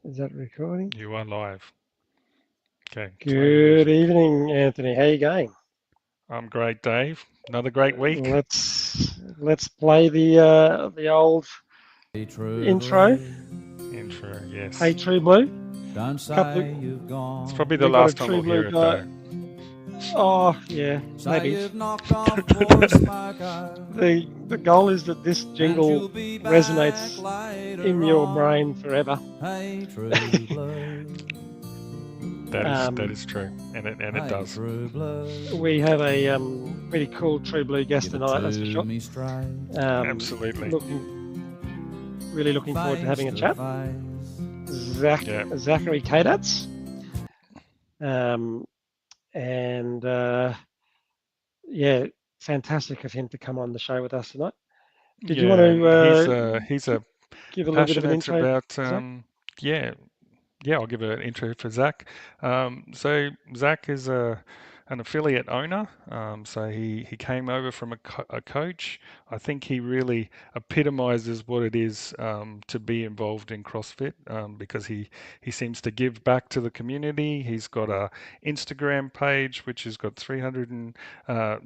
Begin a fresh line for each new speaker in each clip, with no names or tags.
Is that recording?
You are live. Okay, play
Good
music.
evening, Anthony. How you going?
I'm great, Dave. Another great week.
Let's play the old intro.
Intro,
Hey,
yes.
True Blue.
Don't
Couple
say
of,
you've
It's
gone.
probably the
we got a
last time
True
we'll
Blue
hear it,
guy.
though.
Oh yeah,
Say
maybe.
you've knocked off for a smoker.
The goal is that this
And
jingle
you'll be back
resonates
later
in your
on.
brain forever.
Hey, true blue.
That is true, and it
Hey,
does.
true blue.
We have a pretty cool True Blue guest
Give it
tonight, that's for
to
sure.
me straight.
Absolutely.
Really looking forward to having a
Face
chat.
face.
Yeah.
Zachary Kaddatz. And yeah, fantastic of him to come on the show with us tonight. Did you want to
he's a
give a little bit of an
passionate
intro,
about
Zach?
yeah, I'll give an intro for Zach. So Zach is an affiliate owner. So he came over from a coach. I think he really epitomizes what it is to be involved in CrossFit because he seems to give back to the community. He's got a Instagram page which has got 300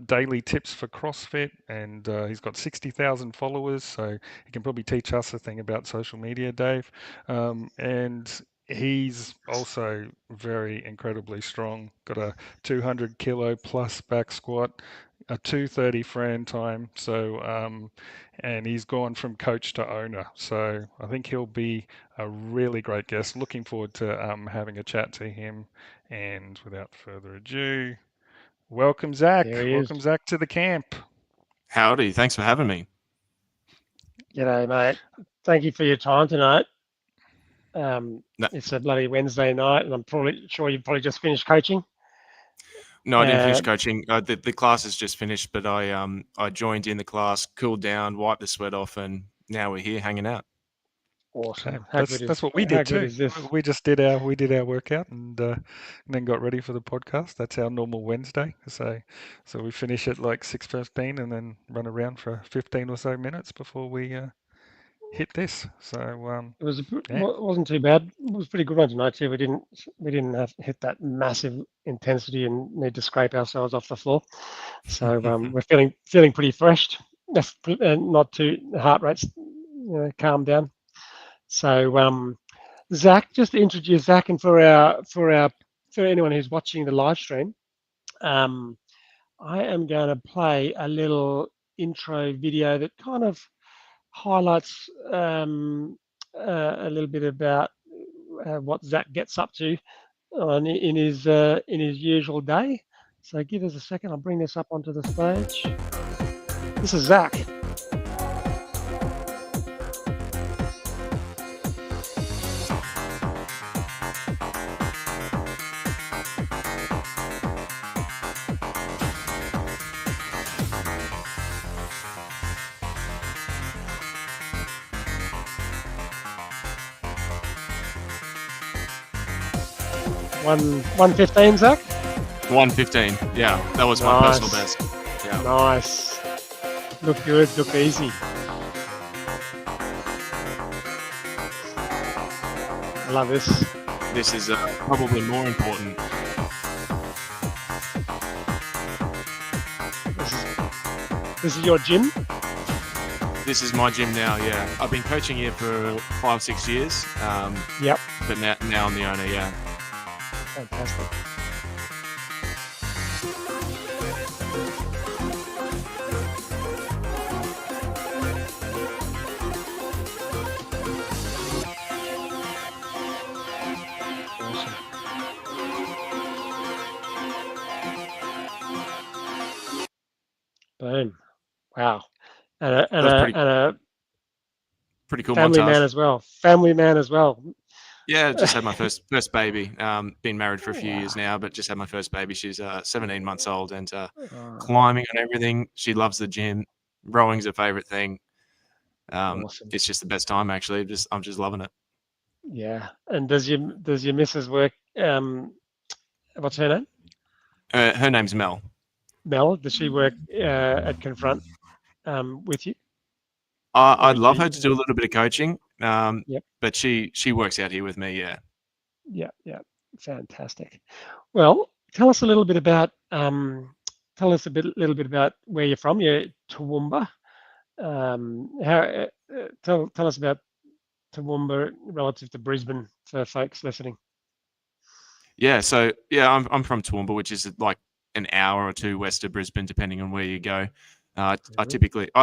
daily tips for CrossFit, and he's got 60,000 followers. So he can probably teach us a thing about social media, Dave. And he's also very incredibly strong. Got a 200 kilo plus back squat, a 230 Fran time. So, and he's gone from coach to owner. So I think he'll be a really great guest. Looking forward to having a chat to him. And without further ado, welcome Zach.
There he is.
Welcome Zach to the camp.
Howdy, thanks for having me.
G'day, mate. Thank you for your time tonight.
No,
It's a bloody Wednesday night, and I'm probably sure you've probably just finished coaching.
no, I didn't finish coaching. The class has just finished, but I joined in the class, cooled down, wiped the sweat off, and now we're here hanging out.
Awesome.
Okay.
How good
That's what we
how
did
good
too.
is this?
We just did our workout and then got ready for the podcast. That's our normal Wednesday. So we finish at like 6:15 and then run around for 15 or so minutes before we hit this. So
It was
yeah.
wasn't too bad. It was a pretty good one tonight too. We didn't have hit that massive intensity and need to scrape ourselves off the floor. So we're feeling pretty fresh. Not too heart rates calm down. So Zach, just to introduce Zach, and for anyone who's watching the live stream, I am going to play a little intro video that kind of highlights a little bit about what Zach gets up to in his usual day. So give us a second. I'll bring this up onto the stage. This is Zach. One 115, Zach?
115. Yeah, that was my personal best. Yeah.
Nice. Look good, look easy. I love this.
This is probably more important.
This is your gym?
This is my gym now. Yeah, I've been coaching here for 5-6 years.
Yep.
But now I'm the owner. Yeah.
Fantastic. Boom. Wow. And a
pretty cool
family
montage.
man as well. Family man as well.
Yeah, just had my first baby. Been married for a few years now, but just had my first baby. She's 17 months old and climbing on everything. She loves the gym. Rowing's her favorite thing.
Awesome.
It's just the best time, actually. I'm just loving it.
Yeah. And does your missus work? What's her name?
Her name's Mel.
Mel. Does she work at Confront with you?
I'd love her to do a little bit of coaching.
Yep.
But she works out here with me. Yeah.
Yeah. Fantastic. Well, tell us a little bit about little bit about where you're from. You're Toowoomba. Tell us about Toowoomba relative to Brisbane for folks listening.
Yeah. So yeah, I'm from Toowoomba, which is like an hour or two west of Brisbane, depending on where you go. I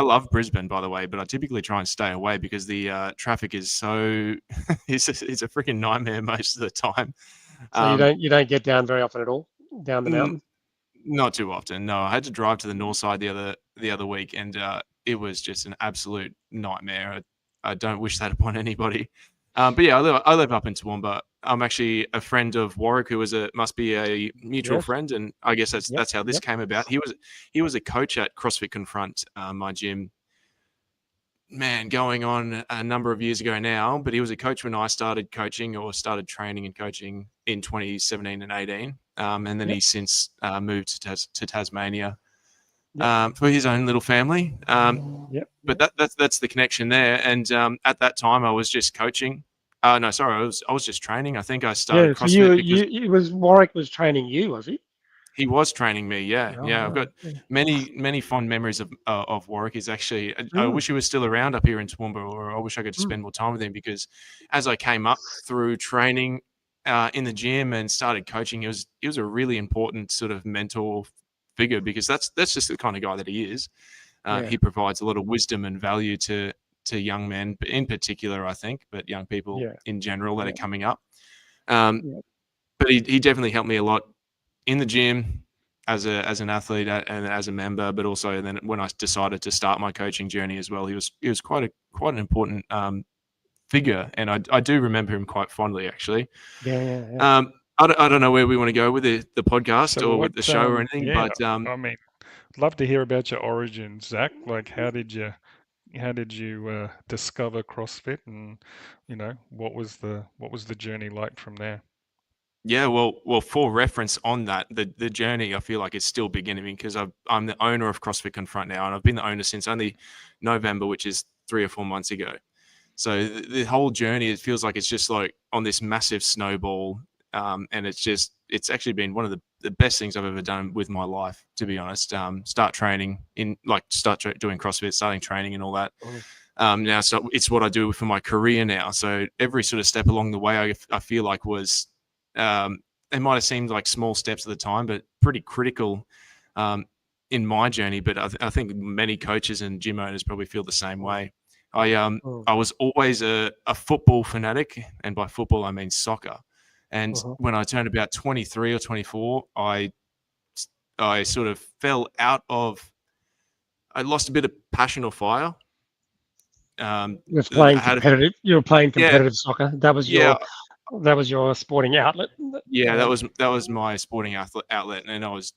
love Brisbane, by the way, but I typically try and stay away because the traffic is so it's a freaking nightmare most of the time.
So you don't get down very often at all down the mountain.
Not too often. No, I had to drive to the north side the other week, and it was just an absolute nightmare. I don't wish that upon anybody. But yeah, I live up in Toowoomba. I'm actually a friend of Warwick, who must be a mutual friend, and I guess that's how this came about. He was a coach at CrossFit Confront, my gym. Man, going on a number of years ago now, but he was a coach when I started coaching or started training and coaching in 2017 and 18. And then he's since moved to Tasmania for his own little family. But that's the connection there. And at that time, I was just coaching. No, sorry, I was just training. I think I started CrossFit because
Warwick was training you, was he?
He was training me, yeah. I've got many fond memories of Warwick. He's actually, I wish he was still around up here in Toowoomba, or I wish I could spend more time with him, because as I came up through training in the gym and started coaching, he was a really important sort of mentor figure, because that's just the kind of guy that he is. He provides a lot of wisdom and value to young men, in particular, I think, but young people in general that are coming up. But he definitely helped me a lot in the gym as an athlete and as a member, but also then when I decided to start my coaching journey as well, he was quite an important figure, and I do remember him quite fondly, actually.
Yeah.
I don't know where we want to go with the podcast or with the show or anything, but
I mean, I'd love to hear about your origins, Zach. Like, how did you discover CrossFit, and what was the journey like from there?
Yeah, well, for reference on that, the journey I feel like is still beginning, because I'm the owner of CrossFit Confront now, and I've been the owner since only November, which is 3 or 4 months ago. So the whole journey, it feels like it's just like on this massive snowball, and it's actually been one of the best things I've ever done with my life, to be honest. Start training doing CrossFit, starting training and all that. Now, so it's what I do for my career now. So every sort of step along the way, I feel like was it might have seemed like small steps at the time, but pretty critical in my journey. But I think many coaches and gym owners probably feel the same way. I was always a football fanatic, and by football I mean soccer. And when I turned about 23 or 24, I sort of fell out of. I lost a bit of passion or fire.
You were playing competitive soccer. That was your sporting outlet.
Yeah, that was my sporting outlet, and I was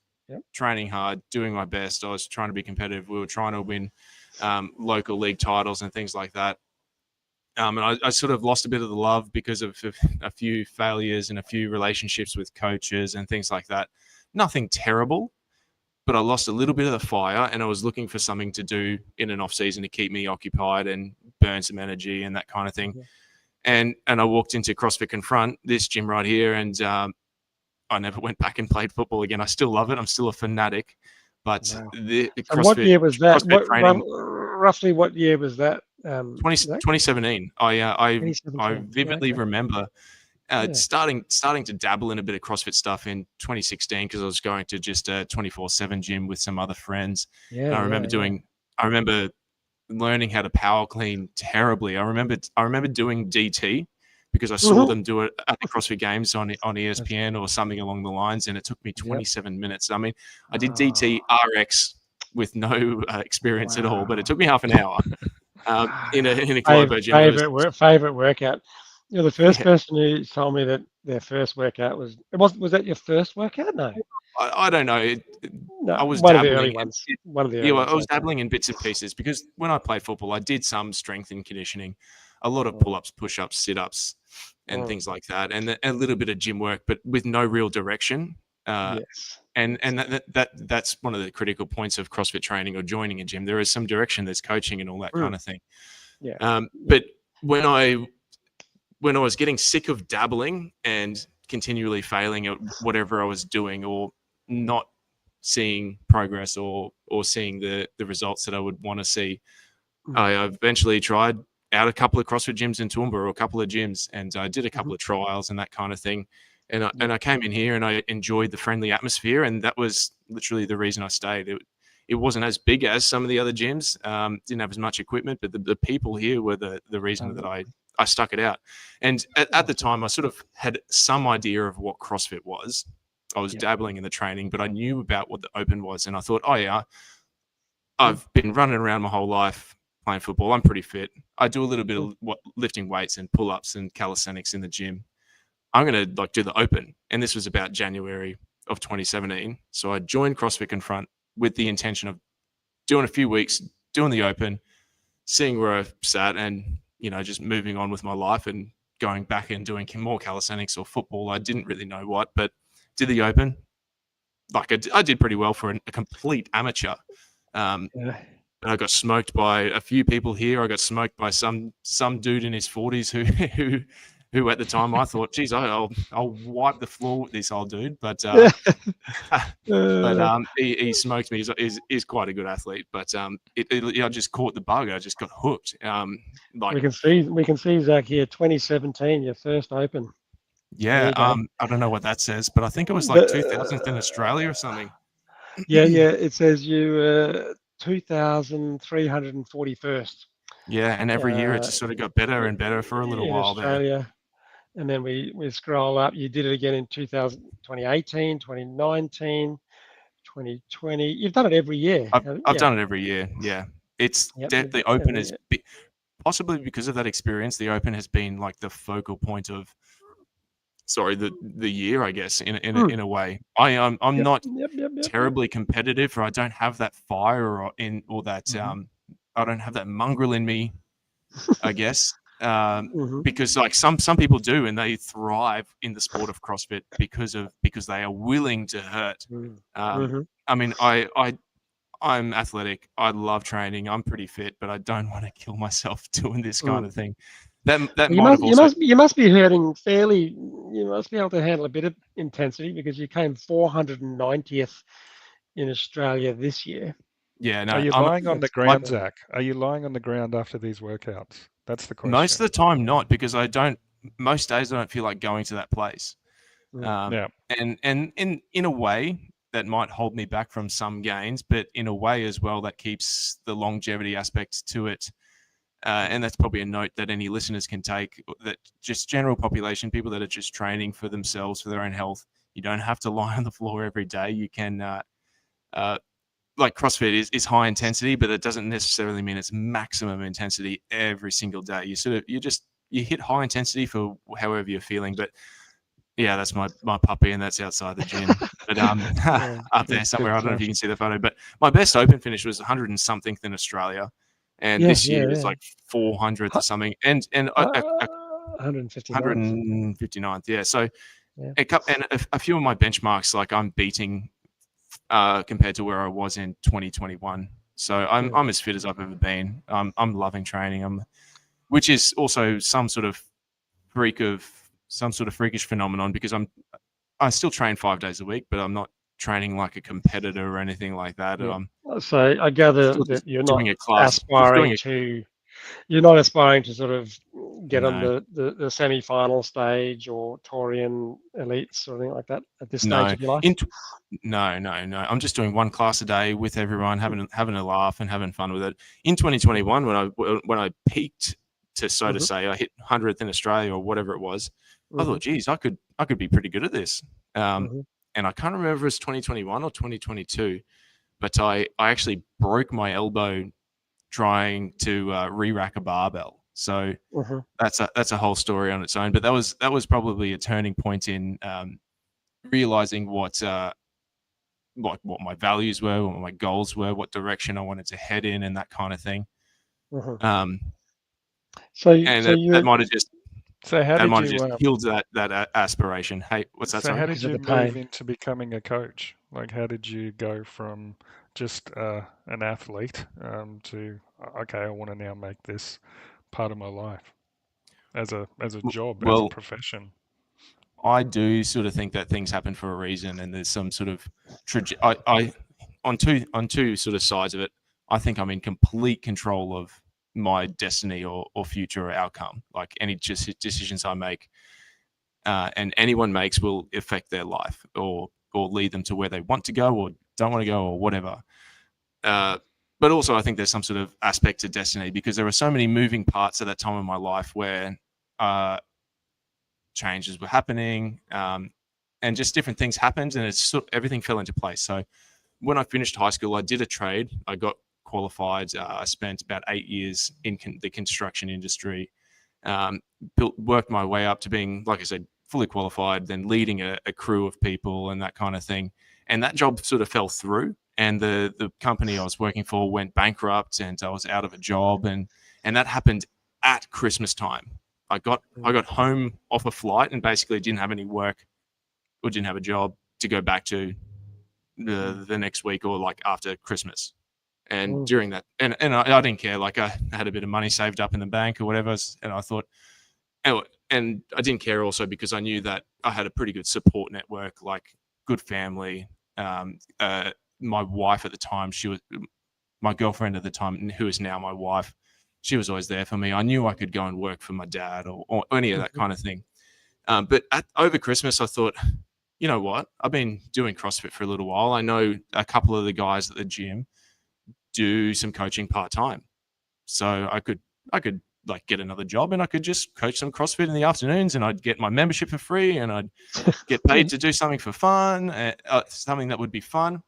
training hard, doing my best. I was trying to be competitive. We were trying to win local league titles and things like that. And I sort of lost a bit of the love because of a few failures and a few relationships with coaches and things like that. Nothing terrible, but I lost a little bit of the fire, and I was looking for something to do in an off season to keep me occupied and burn some energy and that kind of thing. And I walked into CrossFit Confront, this gym right here, and I never went back and played football again. I still love it. I'm still a fanatic. But the CrossFit,
what year was that?
Training,
roughly what year was that?
2017. I vividly remember starting to dabble in a bit of CrossFit stuff in 2016, because I was going to just a 24/7 gym with some other friends. I remember learning how to power clean terribly. I remember doing DT because I saw them do it at the CrossFit Games on ESPN or something along the lines, and it took me 27 minutes. I mean, I did DT RX with no experience at all, but it took me half an hour in a Globo gym.
Favorite workout. You're the first person who told me that their first workout was that your first workout? No.
I don't know. I was
one
dabbling
of the early ones. One of the early ones.
I was dabbling in bits and pieces, because when I played football, I did some strength and conditioning, a lot of pull-ups, push-ups, sit-ups, and things like that, and a little bit of gym work, but with no real direction. And that's one of the critical points of CrossFit training or joining a gym. There is some direction, there's coaching and all that kind of thing. But when I was getting sick of dabbling and continually failing at whatever I was doing, or not seeing progress, or seeing the results that I would want to see, I eventually tried out a couple of CrossFit gyms in Toowoomba, or a couple of gyms, and I did a couple of trials and that kind of thing. And I came in here and I enjoyed the friendly atmosphere, and that was literally the reason I stayed. It wasn't as big as some of the other gyms, didn't have as much equipment, but the people here were the reason that I stuck it out. And at the time, I sort of had some idea of what CrossFit was. I was dabbling in the training, but I knew about what the Open was, and I thought, oh yeah, I've been running around my whole life playing football. I'm pretty fit. I do a little bit of lifting weights and pull-ups and calisthenics in the gym. I'm gonna do the Open, and this was about January of 2017. So I joined CrossFit Confront with the intention of doing a few weeks, doing the Open, seeing where I sat, and just moving on with my life and going back and doing more calisthenics or football. I didn't really know what, but did the Open. I did pretty well for a complete amateur. But I got smoked by a few people here. I got smoked by some dude in his 40s who at the time I thought, geez, I'll wipe the floor with this old dude. But he smoked me. He's quite a good athlete. But I just caught the bug. I just got hooked.
We can see Zach here, 2017, your first Open.
Yeah. I don't know what that says, but I think it was like 2000th in Australia or something.
Yeah. It says you 2,341st.
Yeah, and every year it just sort of got better and better for a little while
Australia.
there.
And then we scroll up. You did it again in 2018, 2019, 2020. You've done it every year.
I've done it every year. Yeah, it's the Open is possibly because of that experience. The Open has been like the focal point of the year, I guess, in a way. I'm not terribly competitive, or I don't have that fire or that I don't have that mongrel in me, I guess. Because like some people do, and they thrive in the sport of CrossFit because they are willing to hurt. I mean, I'm athletic. I love training. I'm pretty fit, but I don't want to kill myself doing this kind of thing.
You must be hurting fairly. You must be able to handle a bit of intensity, because you came 490th in Australia this year.
Yeah, no. Are you lying on the ground, Zach? Are you lying on the ground after these workouts? That's the question.
Most of the time, not, because most days I don't feel like going to that place. And in a way that might hold me back from some gains, but in a way as well that keeps the longevity aspect to it. And that's probably a note that any listeners can take, that just general population, people that are just training for themselves, for their own health, you don't have to lie on the floor every day. You can, like CrossFit is high intensity, but it doesn't necessarily mean it's maximum intensity every single day. You hit high intensity for however you're feeling. But yeah, that's my puppy, and that's outside the gym. But up there somewhere, I don't know if you can see the photo, but my best Open finish was 100 and something in Australia. And this year is like 400th or something, and 159th. Yeah, so a few of my benchmarks, like I'm beating compared to where I was in 2021. So I'm as fit as I've ever been. I'm loving training. Which is also some sort of freakish phenomenon, because I still train 5 days a week, but I'm not training like a competitor or anything like that.
So I gather that you're not aspiring to sort of get on the semi-final stage or Torian elites or anything like that at this stage of your life.
No. I'm just doing one class a day with everyone, having a laugh and having fun with it. In 2021, when I peaked to say I hit 100th in Australia or whatever it was, I thought, geez, I could be pretty good at this. And I can't remember if it was 2021 or 2022, but I actually broke my elbow trying to re-rack a barbell. So that's a whole story on its own. But that was probably a turning point in realizing what my values were, what my goals were, what direction I wanted to head in, and that kind of thing. That might have just.
So how did you just
killed that aspiration? Hey, what's that?
So how did you move into becoming a coach? Like, how did you go from just an athlete to, okay, I want to now make this part of my life? as a job, as a
Well,
profession?
I do sort of think that things happen for a reason, and there's some sort of I on two sort of sides of it. I think I'm in complete control of my destiny or future or outcome. Like any decisions I make, and anyone makes will affect their life or lead them to where they want to go or don't want to go or whatever. But also, I think there's some sort of aspect to destiny because there were so many moving parts at that time in my life where changes were happening, and just different things happened, and it's everything fell into place. So when I finished high school, I did a trade. I got qualified. I spent about 8 years in the construction industry. Worked my way up to being, like I said, fully qualified, then leading a crew of people and that kind of thing. And that job sort of fell through. And the company I was working for went bankrupt, and I was out of a job, and that happened at Christmas time. I got home off a flight and basically didn't have any work or didn't have a job to go back to the next week or like after Christmas. And during that, and I didn't care. Like I had a bit of money saved up in the bank or whatever, and I thought, and I didn't care also because I knew that I had a pretty good support network, like good family. My wife at the time, she was my girlfriend at the time, who is now my wife. She was always there for me. I knew I could go and work for my dad or any of that kind of thing. But over Christmas, I thought, you know what? I've been doing CrossFit for a little while. I know a couple of the guys at the gym do some coaching part-time. So I could like get another job and I could just coach some CrossFit in the afternoons, and I'd get my membership for free, and I'd get paid to do something for fun, something that would be fun.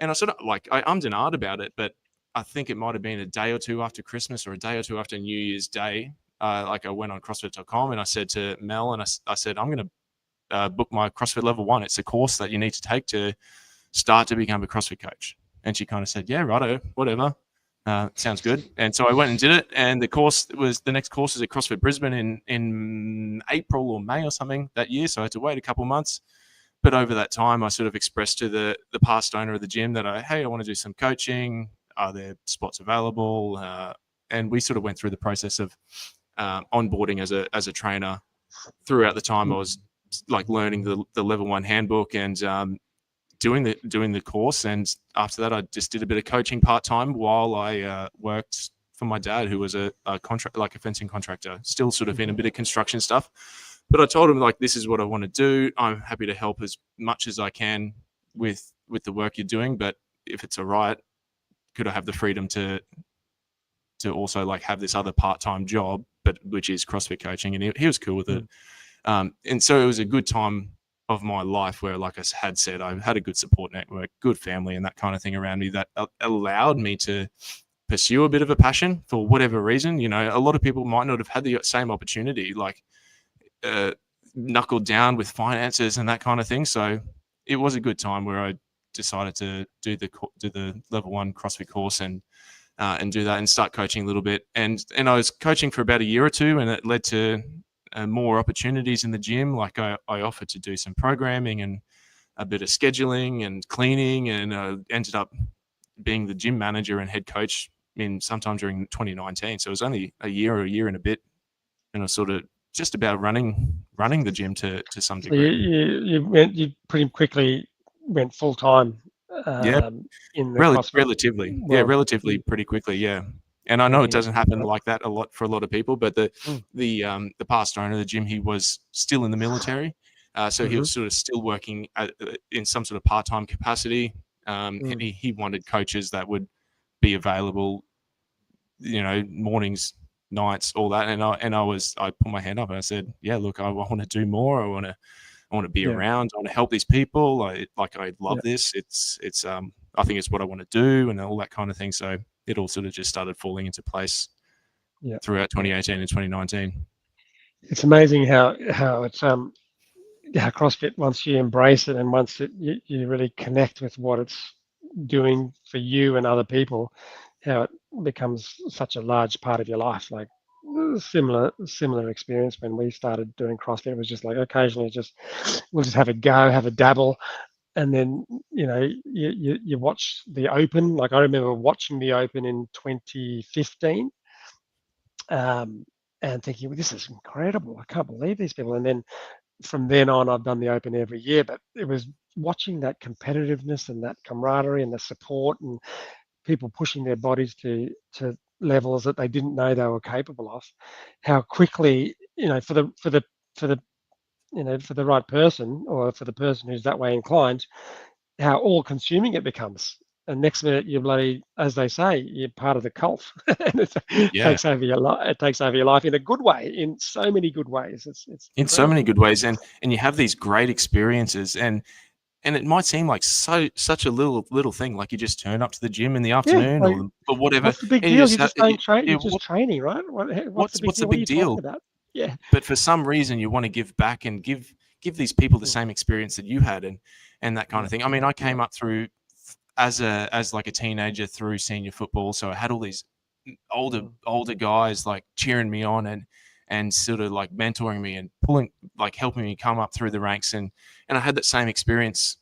And I sort of like, I ummed and ahed about it, but I think it might have been a day or two after Christmas or a day or two after New Year's Day. Like I went on CrossFit.com and I said to Mel, and I said, I'm going to book my CrossFit level 1. It's a course that you need to take to start to become a CrossFit coach. And she kind of said, yeah, righto, whatever. Sounds good. And so I went and did it. And the next course is at CrossFit Brisbane in April or May or something that year. So I had to wait a couple months. But over that time, I sort of expressed to the past owner of the gym that I want to do some coaching. Are there spots available? And we sort of went through the process of onboarding as a trainer. Throughout the time, I was like learning the level 1 handbook and doing the course. And after that, I just did a bit of coaching part-time while I worked for my dad, who was a fencing contractor, still sort of in a bit of construction stuff. But I told him, like, this is what I want to do. I'm happy to help as much as I can with the work you're doing. But if it's all right, could I have the freedom to also like have this other part-time job, but which is CrossFit coaching? And he was cool with it. And so it was a good time of my life where, like I had said, I had a good support network, good family, and that kind of thing around me that allowed me to pursue a bit of a passion for whatever reason. You know, a lot of people might not have had the same opportunity, like knuckled down with finances and that kind of thing. So it was a good time where I decided to do the level 1 CrossFit course and do that and start coaching a little bit. And I was coaching for about a year or two, and it led to more opportunities in the gym. Like I offered to do some programming and a bit of scheduling and cleaning, and ended up being the gym manager and head coach sometime during 2019. So it was only a year and a bit, and I was sort of just about running the gym to some degree.
So you pretty quickly went full time. In the CrossFit
relatively pretty quickly, yeah. And I know it doesn't happen like that for a lot of people, but the past owner of the gym, he was still in the military, so he was sort of still working in some sort of part-time capacity. He wanted coaches that would be available, you know, mornings, nights, all that. And I put my hand up and I said, yeah, look, I want to do more. I want to be around. I want to help these people. I love this. It's I think it's what I want to do and all that kind of thing. So it all sort of just started falling into place throughout 2018 and 2019.
It's amazing how it's how CrossFit, once you embrace it and once you really connect with what it's doing for you and other people, how it becomes such a large part of your life. Like similar experience when we started doing CrossFit. It was just like occasionally we'll just have a go, have a dabble, and then you watch the Open. Like I remember watching the Open in 2015, and and thinking, well, this is incredible. I can't believe these people. And then from then on, I've done the Open every year. But it was watching that competitiveness and that camaraderie and the support and people pushing their bodies to levels that they didn't know they were capable of. How quickly, for the for the right person or for the person who's that way inclined, how all-consuming it becomes. And next minute, you're bloody, as they say, you're part of the cult, and it
Yeah.
takes over your life. It takes over your life in a good way, in so many good ways. It's
in so many good ways, and you have these great experiences, and it might seem like such a little thing, like you just turn up to the gym in the afternoon
like,
or whatever.
What's the big
and
deal?
you
You just don't train. You're just
what-
training, right? What's the big
what's
deal?
the
What are
big
you
deal?
talking about? Yeah.
But for some reason, you want to give back and give these people the same experience that you had, and that kind of thing. I mean, I came up through as like a teenager through senior football, so I had all these older guys like cheering me on and sort of like mentoring me and helping me come up through the ranks, and I had that same experience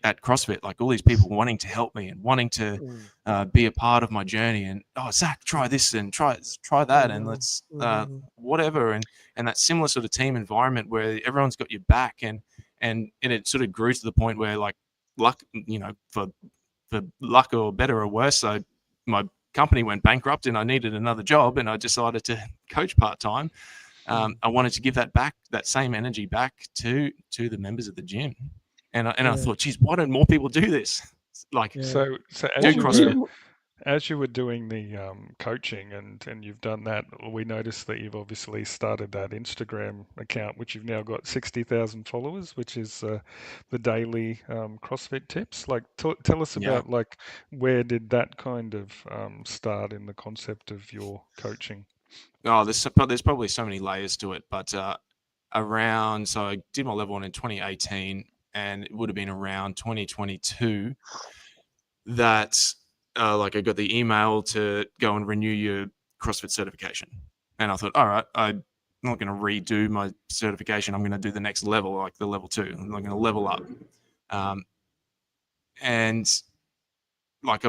at CrossFit, like all these people wanting to help me and wanting to be a part of my journey, and Zach, try this and try that, and let's whatever, and that similar sort of team environment where everyone's got your back, and it sort of grew to the point where, like, luck, for luck or better or worse, so my company went bankrupt and I needed another job, and I decided to coach part-time. I wanted to give that same energy back to the members of the gym. And I thought, geez, why don't more people do this? Like,
So
do CrossFit.
as you were doing the coaching and you've done that, we noticed that you've obviously started that Instagram account, which you've now got 60,000 followers, which is the daily CrossFit tips. Like, tell us about like where did that kind of start in the concept of your coaching?
Oh, there's probably so many layers to it, but so I did my level 1 in 2018, and it would have been around 2022 that like I got the email to go and renew your CrossFit certification. And I thought, all right, I'm not going to redo my certification. I'm going to do the next level, like the level 2. I'm not going to level up. And like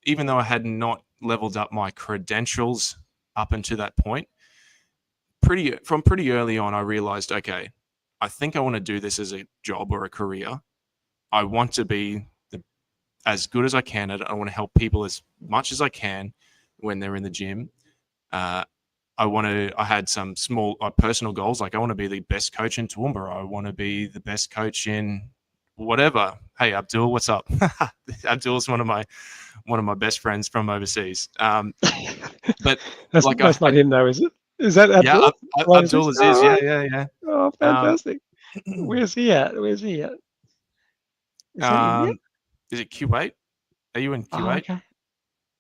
even though I had not leveled up my credentials up until that point, pretty early on, I realized, okay, I think I want to do this as a job or a career. I want to be as good as I can at it. I want to help people as much as I can when they're in the gym. I had some small personal goals, like I want to be the best coach in Toowoomba. I want to be the best coach in whatever. Hey, Abdul, what's up? Abdul's one of my best friends from overseas. But
that's not him though, is it? Is that Abdul?
Yeah, Abdul is his. Yeah.
Oh, fantastic. Where's he at? Is that India?
Is it Kuwait? Are you in Kuwait?
Okay.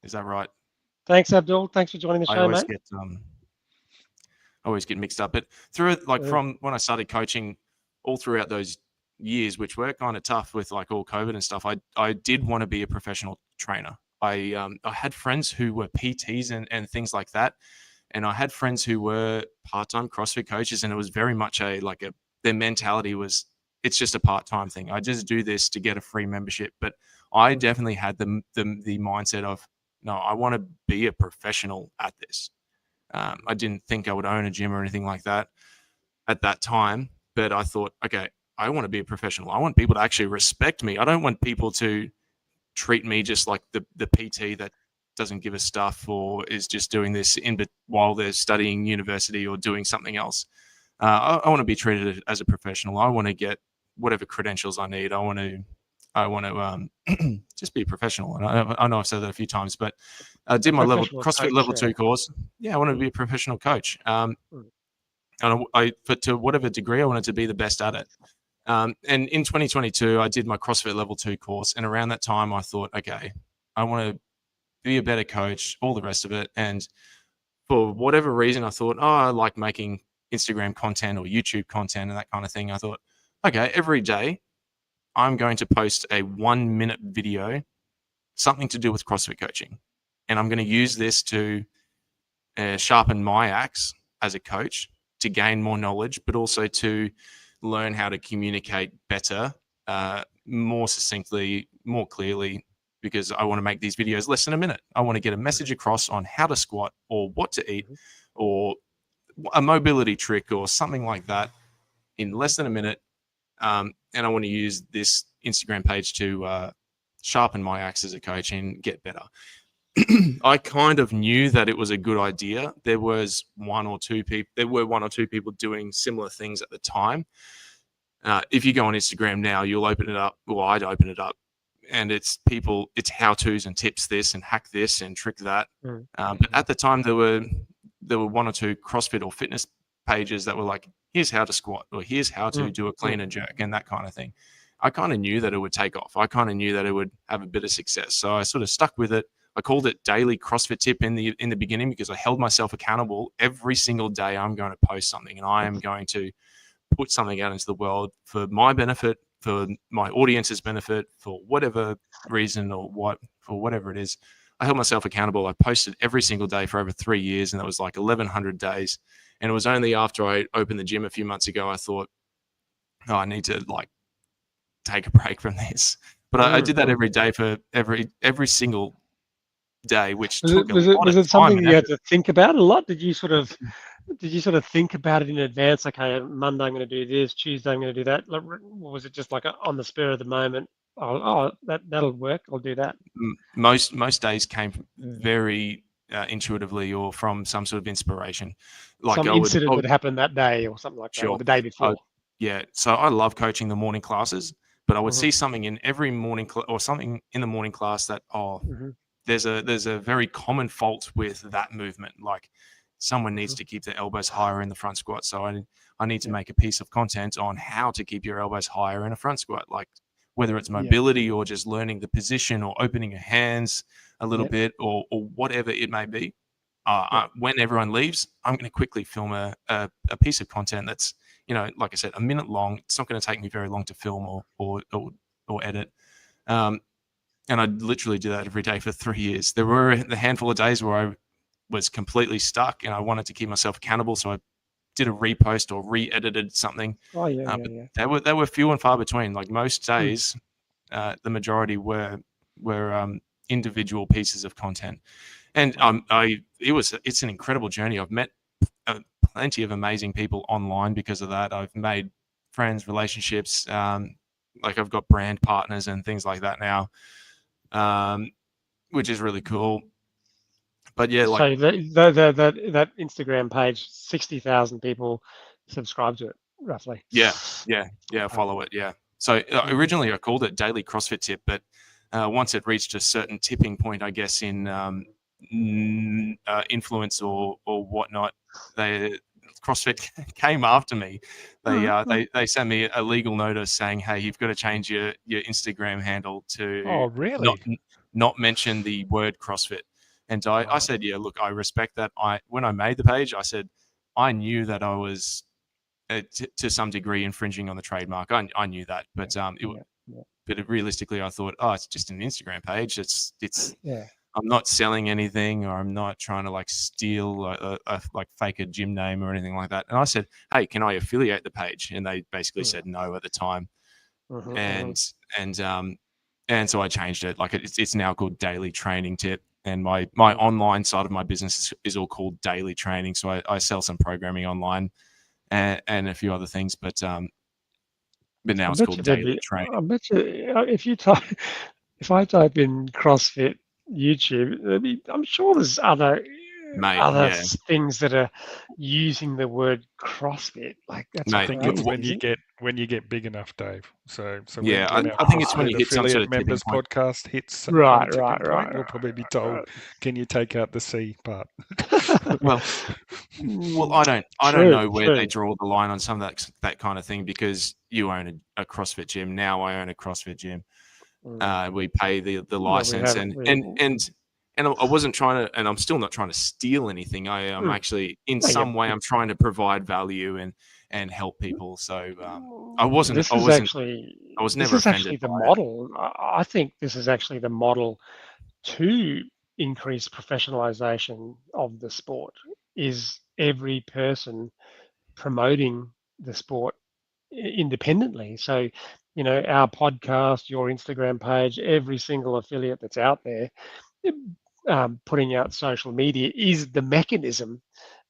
Is that right?
Thanks, Abdul. Thanks for joining the show, mate.
I always get mixed up. But through from when I started coaching, all throughout those years, which were kind of tough with like all COVID and stuff, I did want to be a professional trainer. I had friends who were PTs and things like that, and I had friends who were part-time CrossFit coaches, and it was very much their mentality was, it's just a part-time thing. I just do this to get a free membership. But I definitely had the mindset of, no, I want to be a professional at this. I didn't think I would own a gym or anything like that at that time, but I thought, okay, I want to be a professional. I want people to actually respect me. I don't want people to treat me just like the PT that doesn't give a stuff or is just doing this while they're studying university or doing something else. I want to be treated as a professional. I want to get whatever credentials I need. I want to just be a professional. And I know I've said that a few times, but I did my CrossFit level 2 course. Yeah, I want to be a professional coach. And to whatever degree, I wanted to be the best at it. And in 2022, I did my CrossFit level 2 course. And around that time, I thought, okay, I want to be a better coach, all the rest of it. And for whatever reason, I thought, I like making Instagram content or YouTube content and that kind of thing. I thought, okay, every day I'm going to post a 1-minute video, something to do with CrossFit coaching. And I'm going to use this to sharpen my axe as a coach, to gain more knowledge, but also to learn how to communicate better, more succinctly, more clearly, because I want to make these videos less than a minute. I want to get a message across on how to squat or what to eat or a mobility trick or something like that in less than a minute. And I want to use this Instagram page to sharpen my axe as a coach and get better. I kind of knew that it was a good idea. There were one or two people doing similar things at the time. If you go on Instagram now, you'll open it up. Well, I'd open it up, and it's how-tos and tips this and hack this and trick that. But at the time, there were one or two CrossFit or fitness pages that were like, here's how to squat, or here's how to do a clean and jerk, and that kind of thing. I kind of knew that it would take off. I kind of knew that it would have a bit of success. So I sort of stuck with it. I called it Daily CrossFit Tip in the beginning because I held myself accountable. Every single day I'm going to post something, and I am going to put something out into the world for my benefit, for my audience's benefit, for whatever reason or for whatever it is. I held myself accountable. I posted every single day for over 3 years, and that was like 1,100 days. And it was only after I opened the gym a few months ago, I thought, oh, I need to like take a break from this. But I did that every day for every single day, which took a lot of time.
Was it something you had to think about a lot? Did you sort of think about it in advance? Okay, Monday I'm going to do this, Tuesday I'm going to do that. Or was it just like on the spur of the moment? That'll work. I'll do that.
Most days came very intuitively or from some sort of inspiration. Like
some incident would happen that day or something like that, or the day before.
Yeah. So I love coaching the morning classes, but I would see something in every morning or something in the morning class that there's a very common fault with that movement. Like someone needs to keep their elbows higher in the front squat. So I need to make a piece of content on how to keep your elbows higher in a front squat, like whether it's mobility or just learning the position or opening your hands a little bit or whatever it may be. When everyone leaves, I'm going to quickly film a piece of content that's, like I said, a minute long. It's not going to take me very long to film or edit. And I literally do that every day for 3 years. There were a handful of days where I was completely stuck and I wanted to keep myself accountable. So I did a repost or re-edited something. They were few and far between. Like most days, the majority were individual pieces of content. And it's an incredible journey. I've met plenty of amazing people online because of that. I've made friends, relationships. Like I've got brand partners and things like that now, which is really cool. But yeah, like
so that Instagram page, 60,000 people subscribe to it roughly.
Yeah, follow it. Yeah. So originally I called it Daily CrossFit Tip, but once it reached a certain tipping point, I guess in influence or whatnot, CrossFit came after me. They sent me a legal notice saying, "Hey, you've got to change your Instagram handle to not mention the word CrossFit." And I said, "Yeah, look, I respect that." When I made the page, I said I knew that I was to some degree infringing on the trademark. I knew that, but but realistically, I thought, oh, it's just an Instagram page. It's I'm not selling anything, or I'm not trying to like steal like fake a gym name or anything like that. And I said, hey, can I affiliate the page? And they basically said no at the time. And so I changed it. Like it's now called Daily Training Tip. And my online side of my business is all called Daily Training. So I sell some programming online and a few other things, but now it's called Daily Training.
I bet you if I type in CrossFit YouTube, I'm sure there's other things that are using the word CrossFit. Like that's
I think it's when you get big enough, Dave. So
yeah, I think it's when you hit some sort of
members podcast hits
right.
We'll probably be told, can you take out the C part?
well, I don't know where they draw the line on some of that kind of thing, because you own a CrossFit gym. Now I own a CrossFit gym. We pay the license and I wasn't trying to, and I'm still not trying to steal anything. I'm actually in some way I'm trying to provide value and help people. So I was never offended.
The model. I think this is actually the model to increase professionalization of the sport, is every person promoting the sport independently. So, our podcast, your Instagram page, every single affiliate that's out there, putting out social media is the mechanism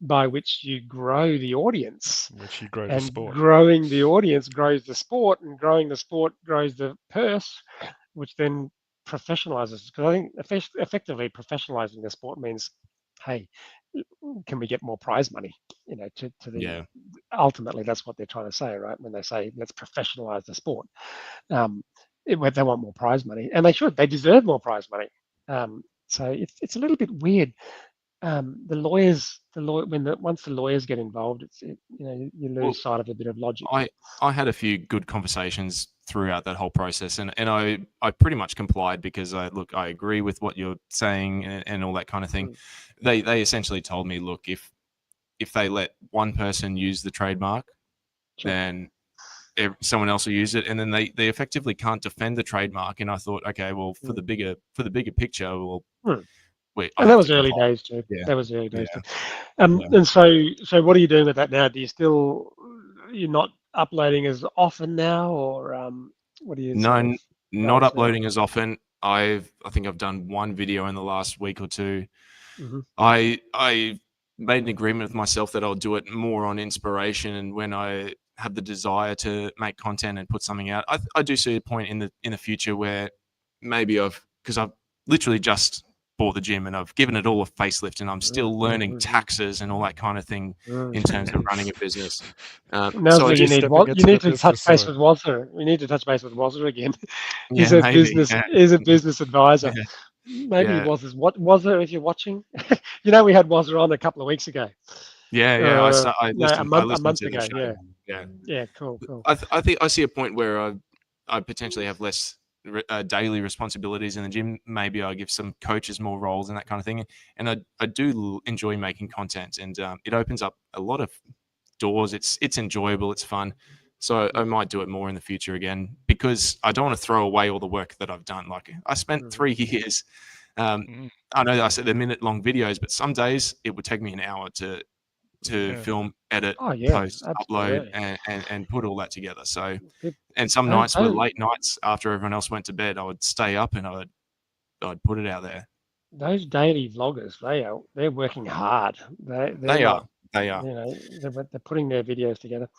by which you grow the audience.
Which you grow the
And
sport.
growing the audience grows the sport, and growing the sport grows the purse, which then professionalizes. Because I think effectively professionalizing the sport means, hey, can we get more prize money? To the
Yeah.
ultimately that's what they're trying to say, right? When they say let's professionalize the sport, they want more prize money, and they should. They deserve more prize money. So it's a little bit weird. The lawyers, once the lawyers get involved, you
Well,
lose sight of a bit of logic.
I had a few good conversations throughout that whole process, and I pretty much complied because I agree with what you're saying and all that kind of thing. They essentially told me, look, if they let one person use the trademark,
Sure.
then someone else will use it, and then they effectively can't defend the trademark. And I thought, okay, well, for the bigger picture, well,
and that was early days too.
Yeah.
That was early days
Yeah.
too. And so what are you doing with that now? Do you still, you're not uploading as often now, or what do you
No, not uploading as often. I think I've done one video in the last week or two. I made an agreement with myself that I'll do it more on inspiration, and when I have the desire to make content and put something out. I do see a point in the future where maybe because I've literally just bought the gym and I've given it all a facelift, and I'm still learning taxes and all that kind of thing in terms of running a business.
So you need to touch base with Wazza. We need to touch base with Wazza again. He's a business advisor. Maybe Wazza, if you're watching. We had Wazza on a couple of weeks ago.
I listened,
a month ago.
Yeah,
cool.
I think I see a point where I potentially have less daily responsibilities in the gym. Maybe I give some coaches more roles and that kind of thing. And I do enjoy making content, and it opens up a lot of doors. It's enjoyable. It's fun. So I might do it more in the future again, because I don't want to throw away all the work that I've done. Like, I spent 3 years. I know I said they're minute-long videos, but some days it would take me an hour to film, edit, post, upload, and put all that together. So, and some nights were late nights after everyone else went to bed. I would stay up and I'd put it out there.
Those daily vloggers, they're working hard. They are. They're putting their videos together.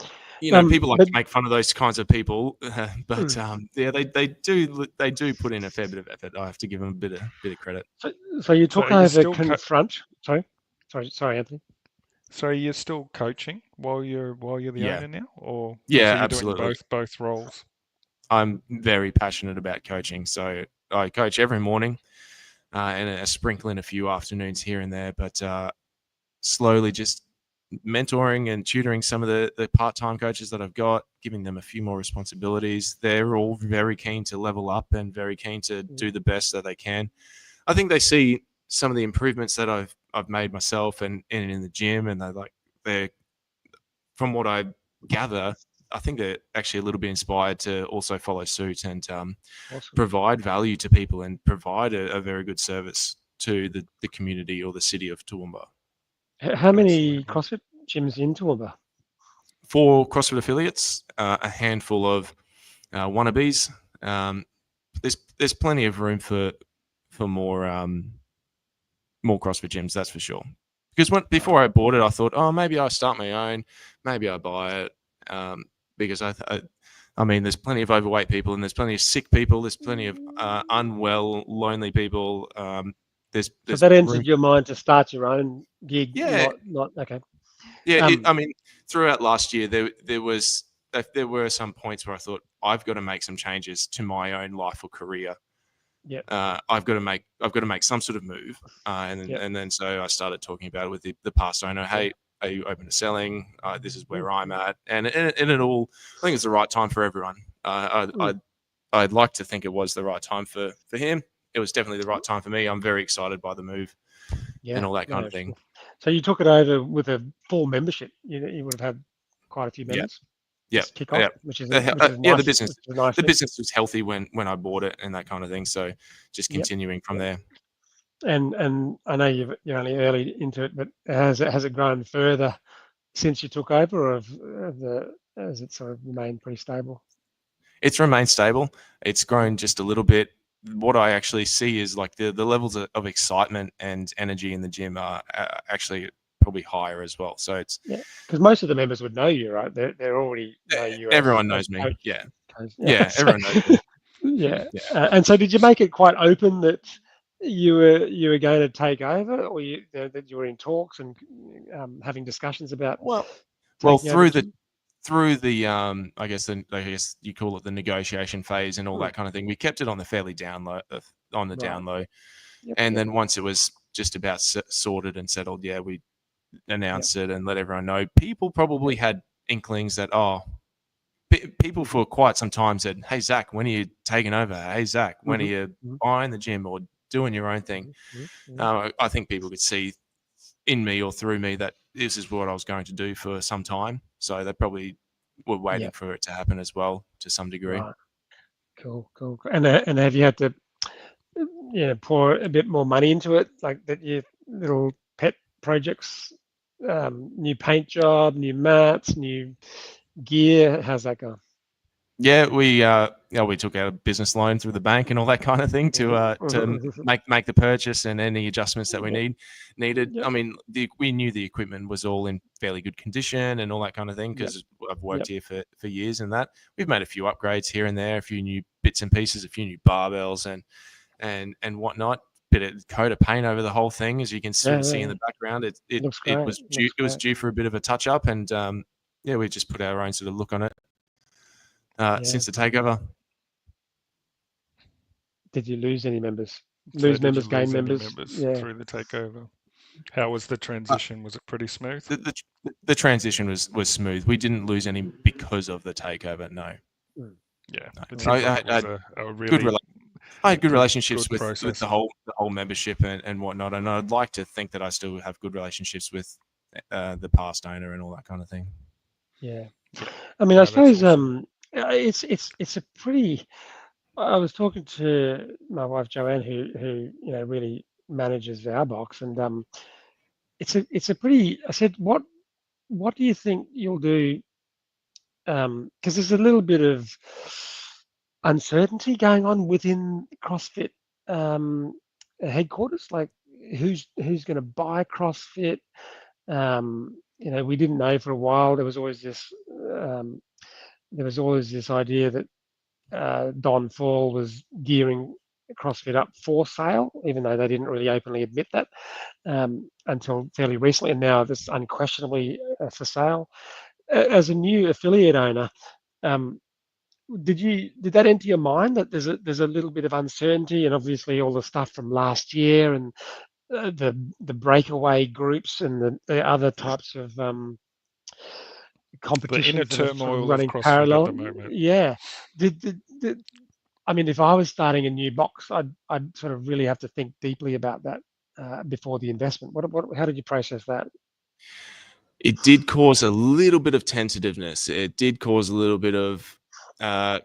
People like to make fun of those kinds of people, but they do put in a fair bit of effort. I have to give them a bit of credit.
So you took over Confront. Sorry, Anthony.
So you're still coaching while you're the owner now, or
so you're
absolutely doing both roles?
I'm very passionate about coaching, so I coach every morning, and a sprinkle in a few afternoons here and there. But slowly, just mentoring and tutoring some of the part-time coaches that I've got, giving them a few more responsibilities. They're all very keen to level up and very keen to do the best that they can. I think they see some of the improvements that I've made myself and in the gym, and they're from what I gather, I think they're actually a little bit inspired to also follow suit and provide value to people and provide a very good service to the community or the city of Toowoomba.
How many CrossFit gyms in Toowoomba?
4 CrossFit affiliates, a handful of wannabes. There's plenty of room for more CrossFit gyms, that's for sure. Because before I bought it, I thought, maybe I'll start my own, maybe I buy it. Because I mean, there's plenty of overweight people, and there's plenty of sick people. There's plenty of unwell, lonely people. So
that entered your mind to start your own gig?
Yeah.
Not okay.
Yeah, I mean, throughout last year, there were some points where I thought, I've got to make some changes to my own life or career.
Yeah.
I've got to make some sort of move, and then so I started talking about it with the past owner. Hey, are you open to selling? This is where I'm at, and it all. I think it's the right time for everyone. I'd like to think it was the right time for him. It was definitely the right time for me. I'm very excited by the move, and all that kind of thing.
So you took it over with a full membership. You would have had quite a few members.
Yeah,
which is
nice.
The
business was healthy when I bought it and that kind of thing. So just continuing from there.
And I know you're only early into it, but has it grown further since you took over, or has it sort of remained pretty stable?
It's remained stable. It's grown just a little bit. What I actually see is like the levels of excitement and energy in the gym are actually probably higher as well. So it's
because most of the members would know you, right? They already know you.
Everyone
as
knows me.
coach.
Yeah.
Yeah.
So, everyone knows me.
Yeah.
Yeah.
And so, did you make it quite open that you were going to take over, or that you were in talks and having discussions about
Well,
taking over?
through the I guess you call it the negotiation phase and all that kind of thing. We kept it on the fairly down low, down low, and then once it was just about sorted and settled, we announced it and let everyone know. People probably had inklings that people for quite some time said, "Hey Zach, when are you taking over? Hey Zach, when are you buying the gym or doing your own thing?" I think people could see in me or through me that this is what I was going to do for some time. So they probably were waiting for it to happen as well to some degree.
Right. Cool. And have you had to pour a bit more money into it, like that your little pet projects, new paint job, new mats, new gear? How's that going?
Yeah, we took out a business loan through the bank and all that kind of thing to make the purchase and any adjustments that we needed.
Yep.
I mean, we knew the equipment was all in fairly good condition and all that kind of thing because I've worked here for years and that. We've made a few upgrades here and there, a few new bits and pieces, a few new barbells and whatnot. Bit of coat of paint over the whole thing, as you can sort of see in the background. It was due for a bit of a touch up, and we just put our own sort of look on it. Since the takeover.
Did you lose any members?
Gain members
Yeah.
through the takeover. How was the transition? Was it pretty smooth?
The transition was smooth. We didn't lose any because of the takeover. No.
Yeah,
no. I had good relationships with the whole membership and whatnot, and I'd like to think that I still have good relationships with the past owner and all that kind of thing.
Yeah, I mean, I suppose it's a pretty. I was talking to my wife Joanne, who really manages our box, and it's a pretty. I said, what do you think you'll do? Because there's a little bit of uncertainty going on within CrossFit headquarters, like who's going to buy CrossFit. We didn't know for a while. There was always this idea that Don Fall was gearing CrossFit up for sale, even though they didn't really openly admit that until fairly recently, and now this unquestionably for sale. As a new affiliate owner, did that enter your mind that there's a little bit of uncertainty, and obviously all the stuff from last year and the breakaway groups and the other types of competitions
the inner turmoil
running
of CrossFit
parallel
at the moment.
Yeah. I mean, if I was starting a new box, I'd sort of really have to think deeply about that before the investment. How did you process that?
It did cause a little bit of tentativeness. It did cause a little bit of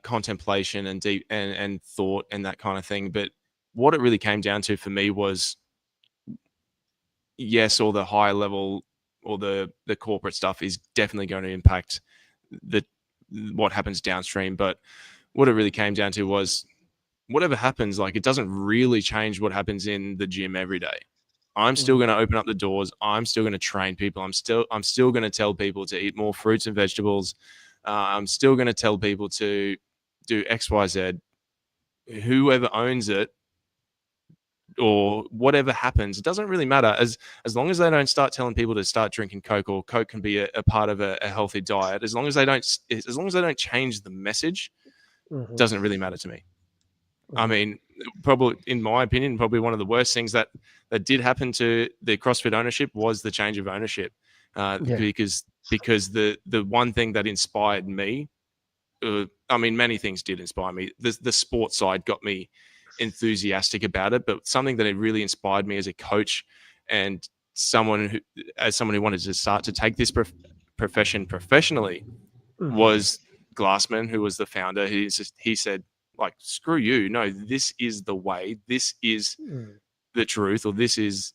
contemplation and deep and thought and that kind of thing. But what it really came down to for me was, yes, all the high level or the corporate stuff is definitely going to impact what happens downstream. But what it really came down to was, whatever happens, like, it doesn't really change what happens in the gym every day. I'm still going to open up the doors. I'm still going to train people. I'm still going to tell people to eat more fruits and vegetables. I'm still going to tell people to do X, Y, Z. Whoever owns it or whatever happens, it doesn't really matter. As long as they don't start telling people to start drinking Coke, or Coke can be a part of a healthy diet. As long as they don't change the message, it doesn't really matter to me. I mean, probably, in my opinion, probably one of the worst things that did happen to the CrossFit ownership was the change of ownership, because the one thing that inspired me, I mean, many things did inspire me. The sports side got me enthusiastic about it, but something that it really inspired me as a coach and someone who wanted to start to take this profession professionally was Glassman, who was the founder. He said, like, screw you. No, this is the way. This is the truth, or this is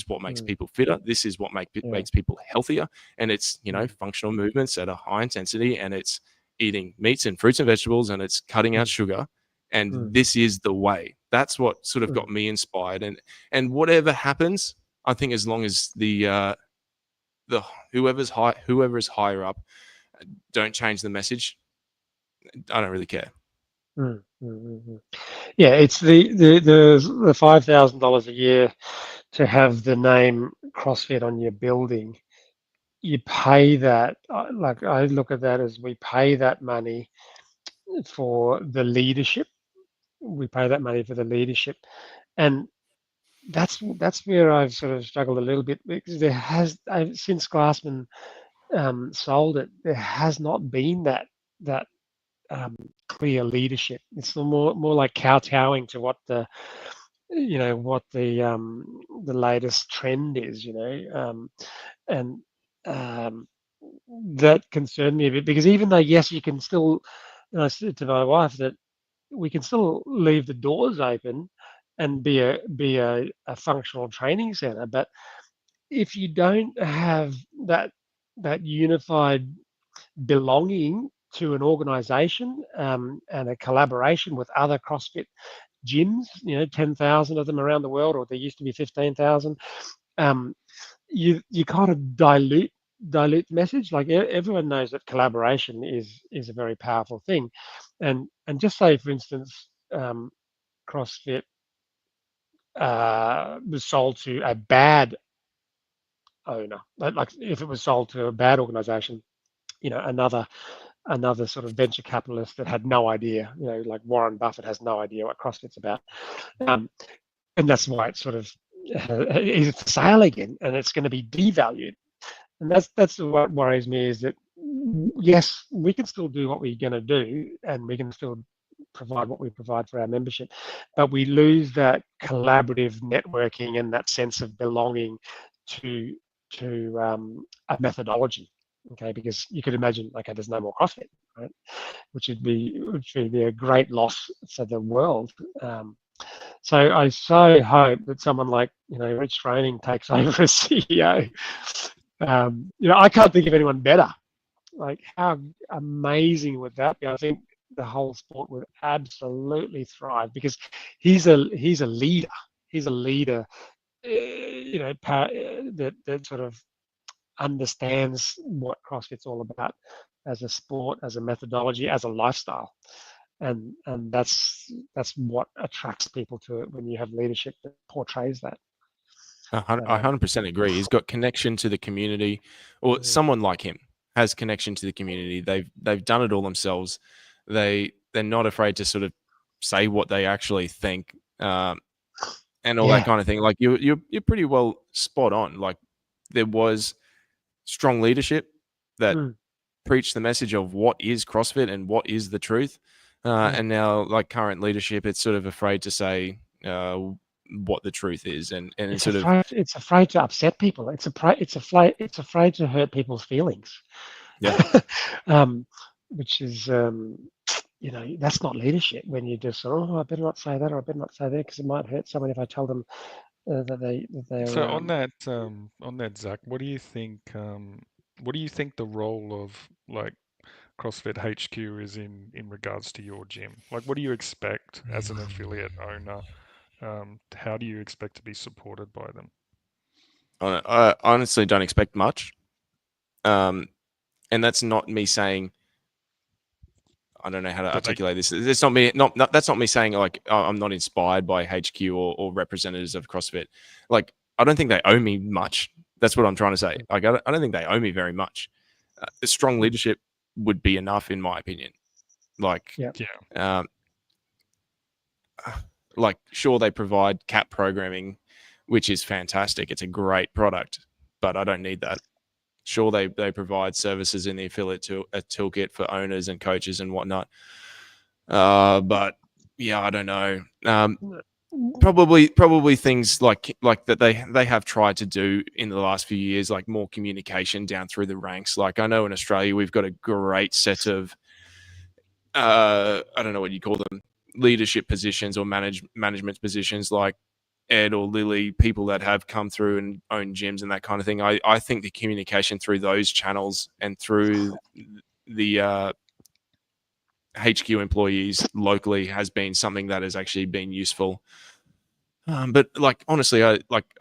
what makes people fitter. This is what makes people healthier. And it's, functional movements at a high intensity, and it's eating meats and fruits and vegetables, and it's cutting out sugar. And this is the way. That's what sort of got me inspired. And whatever happens, I think, as long as the whoever is higher up don't change the message, I don't really care.
Yeah, it's the $5,000 a year to have the name CrossFit on your building. You pay that, like I look at that as we pay that money for the leadership. We pay that money for the leadership, and that's where I've sort of struggled a little bit, because since Glassman sold it, there has not been that clear leadership. It's more like kowtowing to what the latest trend is, and that concerned me a bit, because even though, yes, you can still, I said to my wife that we can still leave the doors open and be a functional training center, but if you don't have that unified belonging to an organization, and a collaboration with other CrossFit gyms, 10,000 of them around the world, or there used to be 15,000. You kind of dilute the message. Like, everyone knows that collaboration is a very powerful thing, and just say, for instance, CrossFit was sold to a bad owner. Like if it was sold to a bad organization, another sort of venture capitalist that had no idea, like Warren Buffett has no idea what CrossFit's about. And that's why it's sort of is for sale again, and it's going to be devalued. And that's what worries me, is that, yes, we can still do what we're going to do, and we can still provide what we provide for our membership, but we lose that collaborative networking and that sense of belonging to a methodology. Okay, because you could imagine, okay, there's no more CrossFit, right? Which would be a great loss for the world. So I so hope that someone like Rich Froning takes over as CEO. I can't think of anyone better. Like, how amazing would that be? I think the whole sport would absolutely thrive, because he's a leader. He's a leader, that sort of understands what CrossFit's all about as a sport, as a methodology, as a lifestyle. And that's what attracts people to it, when you have leadership that portrays that.
I 100% agree. He's got connection to the community, or someone like him has connection to the community. They've done it all themselves. They're not afraid to sort of say what they actually think, and all that kind of thing. Like, you're pretty well spot on. Like, there was strong leadership that preached the message of what is CrossFit and what is the truth. And now, like, current leadership, it's sort of afraid to say what the truth is, and it's
afraid to upset people. It's afraid to hurt people's feelings.
Yeah.
Which is that's not leadership. When you just I better not say that, or I better not say that, because it might hurt someone if I tell them that they're.
So on that, Zach, what do you think? What do you think the role of, like, CrossFit HQ is in regards to your gym? Like, what do you expect as an affiliate owner? How do you expect to be supported by them?
I honestly don't expect much. And that's not me saying, I don't know how to articulate this. It's not me. That's not me saying, like, I'm not inspired by HQ or representatives of CrossFit. Like, I don't think they owe me much. That's what I'm trying to say. Like, I don't think they owe me very much. The strong leadership would be enough, in my opinion. Like, like, sure, they provide CAP programming, which is fantastic. It's a great product, but I don't need that. Sure, they provide services in the affiliate a toolkit for owners and coaches and whatnot. But yeah, I don't know. Probably things like that they have tried to do in the last few years, like more communication down through the ranks. Like, I know in Australia we've got a great set of I don't know what you call them, leadership positions or management positions, like Ed or Lily, people that have come through and own gyms and that kind of thing. I think the communication through those channels and through the HQ employees locally has been something that has actually been useful. But, like, honestly, I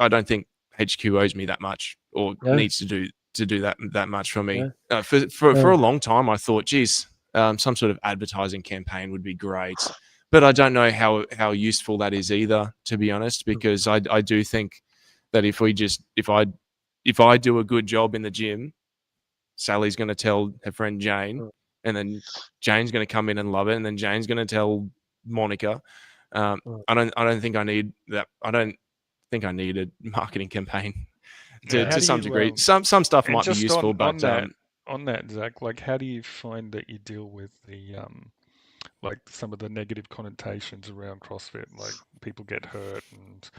don't think HQ owes me that much or needs to do to do that much for me.
Yeah.
For a long time, I thought, geez, some sort of advertising campaign would be great, but I don't know how useful that is either, to be honest, because I do think that if I do a good job in the gym, Sally's going to tell her friend Jane, and then Jane's going to come in and love it, and then Jane's going to tell Monica. I don't think I need that. I don't think I need a marketing campaign to some degree. Some stuff might be useful, but
on that, Zach, like, how do you find that you deal with the like some of the negative connotations around CrossFit, like people get hurt and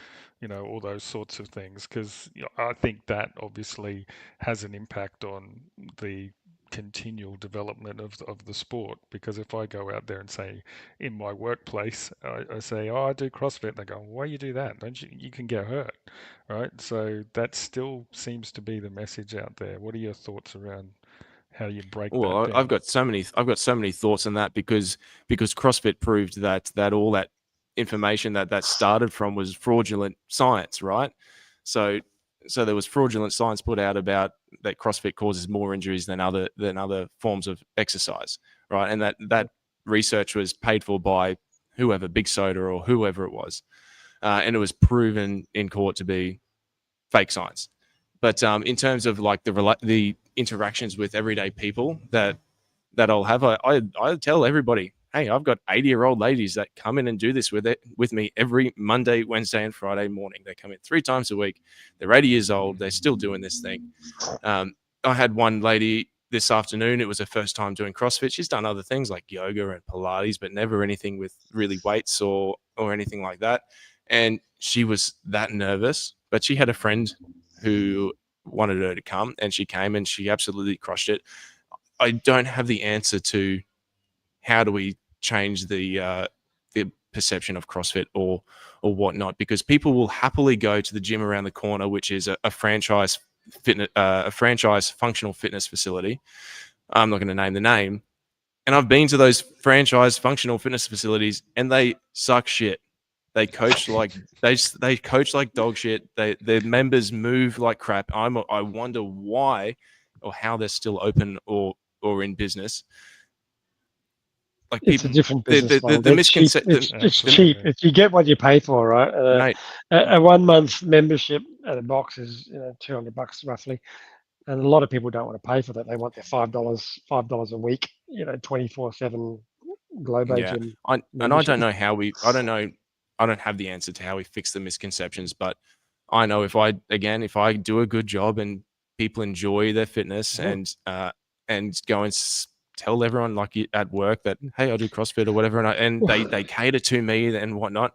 all those sorts of things? Because I think that obviously has an impact on the continual development of the sport. Because if I go out there and say in my workplace, I say, oh, I do CrossFit, they go, why you do that? Don't you can get hurt, right? So that still seems to be the message out there. What are your thoughts around how do you break that down?
I've got so many thoughts on that because CrossFit proved that all that information that started from was fraudulent science, right? So there was fraudulent science put out about that CrossFit causes more injuries than other forms of exercise, right? And that research was paid for by whoever, Big Soda or whoever it was, and it was proven in court to be fake science. But in terms of like the interactions with everyday people that I'll have, I tell everybody, hey, I've got 80-year-old ladies that come in and do this with me every Monday, Wednesday, and Friday morning. They come in 3 times a week. They're 80 years old. They're still doing this thing. I had one lady this afternoon. It was her first time doing CrossFit. She's done other things like yoga and Pilates, but never anything with really weights or anything like that. And she was that nervous, but she had a friend who wanted her to come, and she came, and she absolutely crushed it. I don't have the answer to how do we change the perception of CrossFit or whatnot, because people will happily go to the gym around the corner, which is a franchise functional fitness facility. I'm not going to name the name, and I've been to those franchise functional fitness facilities, and they suck shit. They coach like they coach like dog shit. Their members move like crap. I wonder why or how they're still open or in business. Like
it's
people,
a different business model.
the misconception.
It's cheap. You get what you pay for, right? A 1 month membership at a box is $200 roughly, and a lot of people don't want to pay for that. They want their $5 a week, 24/7 Globo gym.
I don't know how we. I don't have the answer to how we fix the misconceptions, but I know if I do a good job and people enjoy their fitness and go and tell everyone like at work that, hey, I do CrossFit or whatever, and they cater to me and whatnot.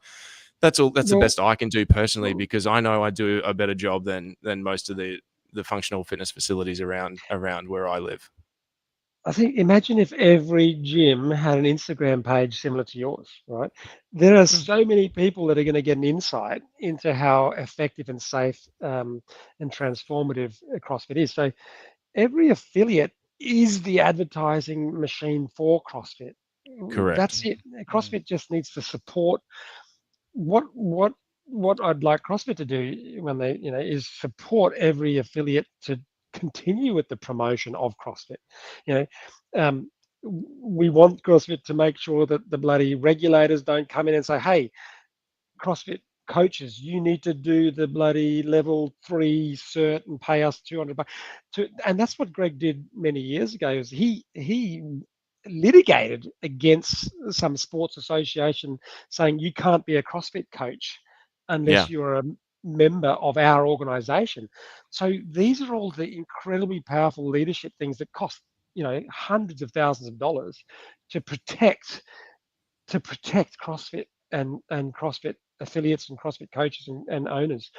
That's all. That's the best I can do personally, because I know I do a better job than most of the functional fitness facilities around where I live.
I think imagine if every gym had an Instagram page similar to yours, right? There are so many people that are going to get an insight into how effective and safe and transformative CrossFit is. So every affiliate is the advertising machine for CrossFit.
Correct.
That's it. CrossFit just needs to support what I'd like CrossFit to do when they, is support every affiliate to continue with the promotion of CrossFit. We want CrossFit to make sure that the bloody regulators don't come in and say, hey, CrossFit coaches, you need to do the bloody level 3 cert and pay us $200. And that's what Greg did many years ago. Is he litigated against some sports association saying you can't be a CrossFit coach unless you're a member of our organization. So these are all the incredibly powerful leadership things that cost hundreds of thousands of dollars to protect CrossFit and CrossFit affiliates and CrossFit coaches and owners.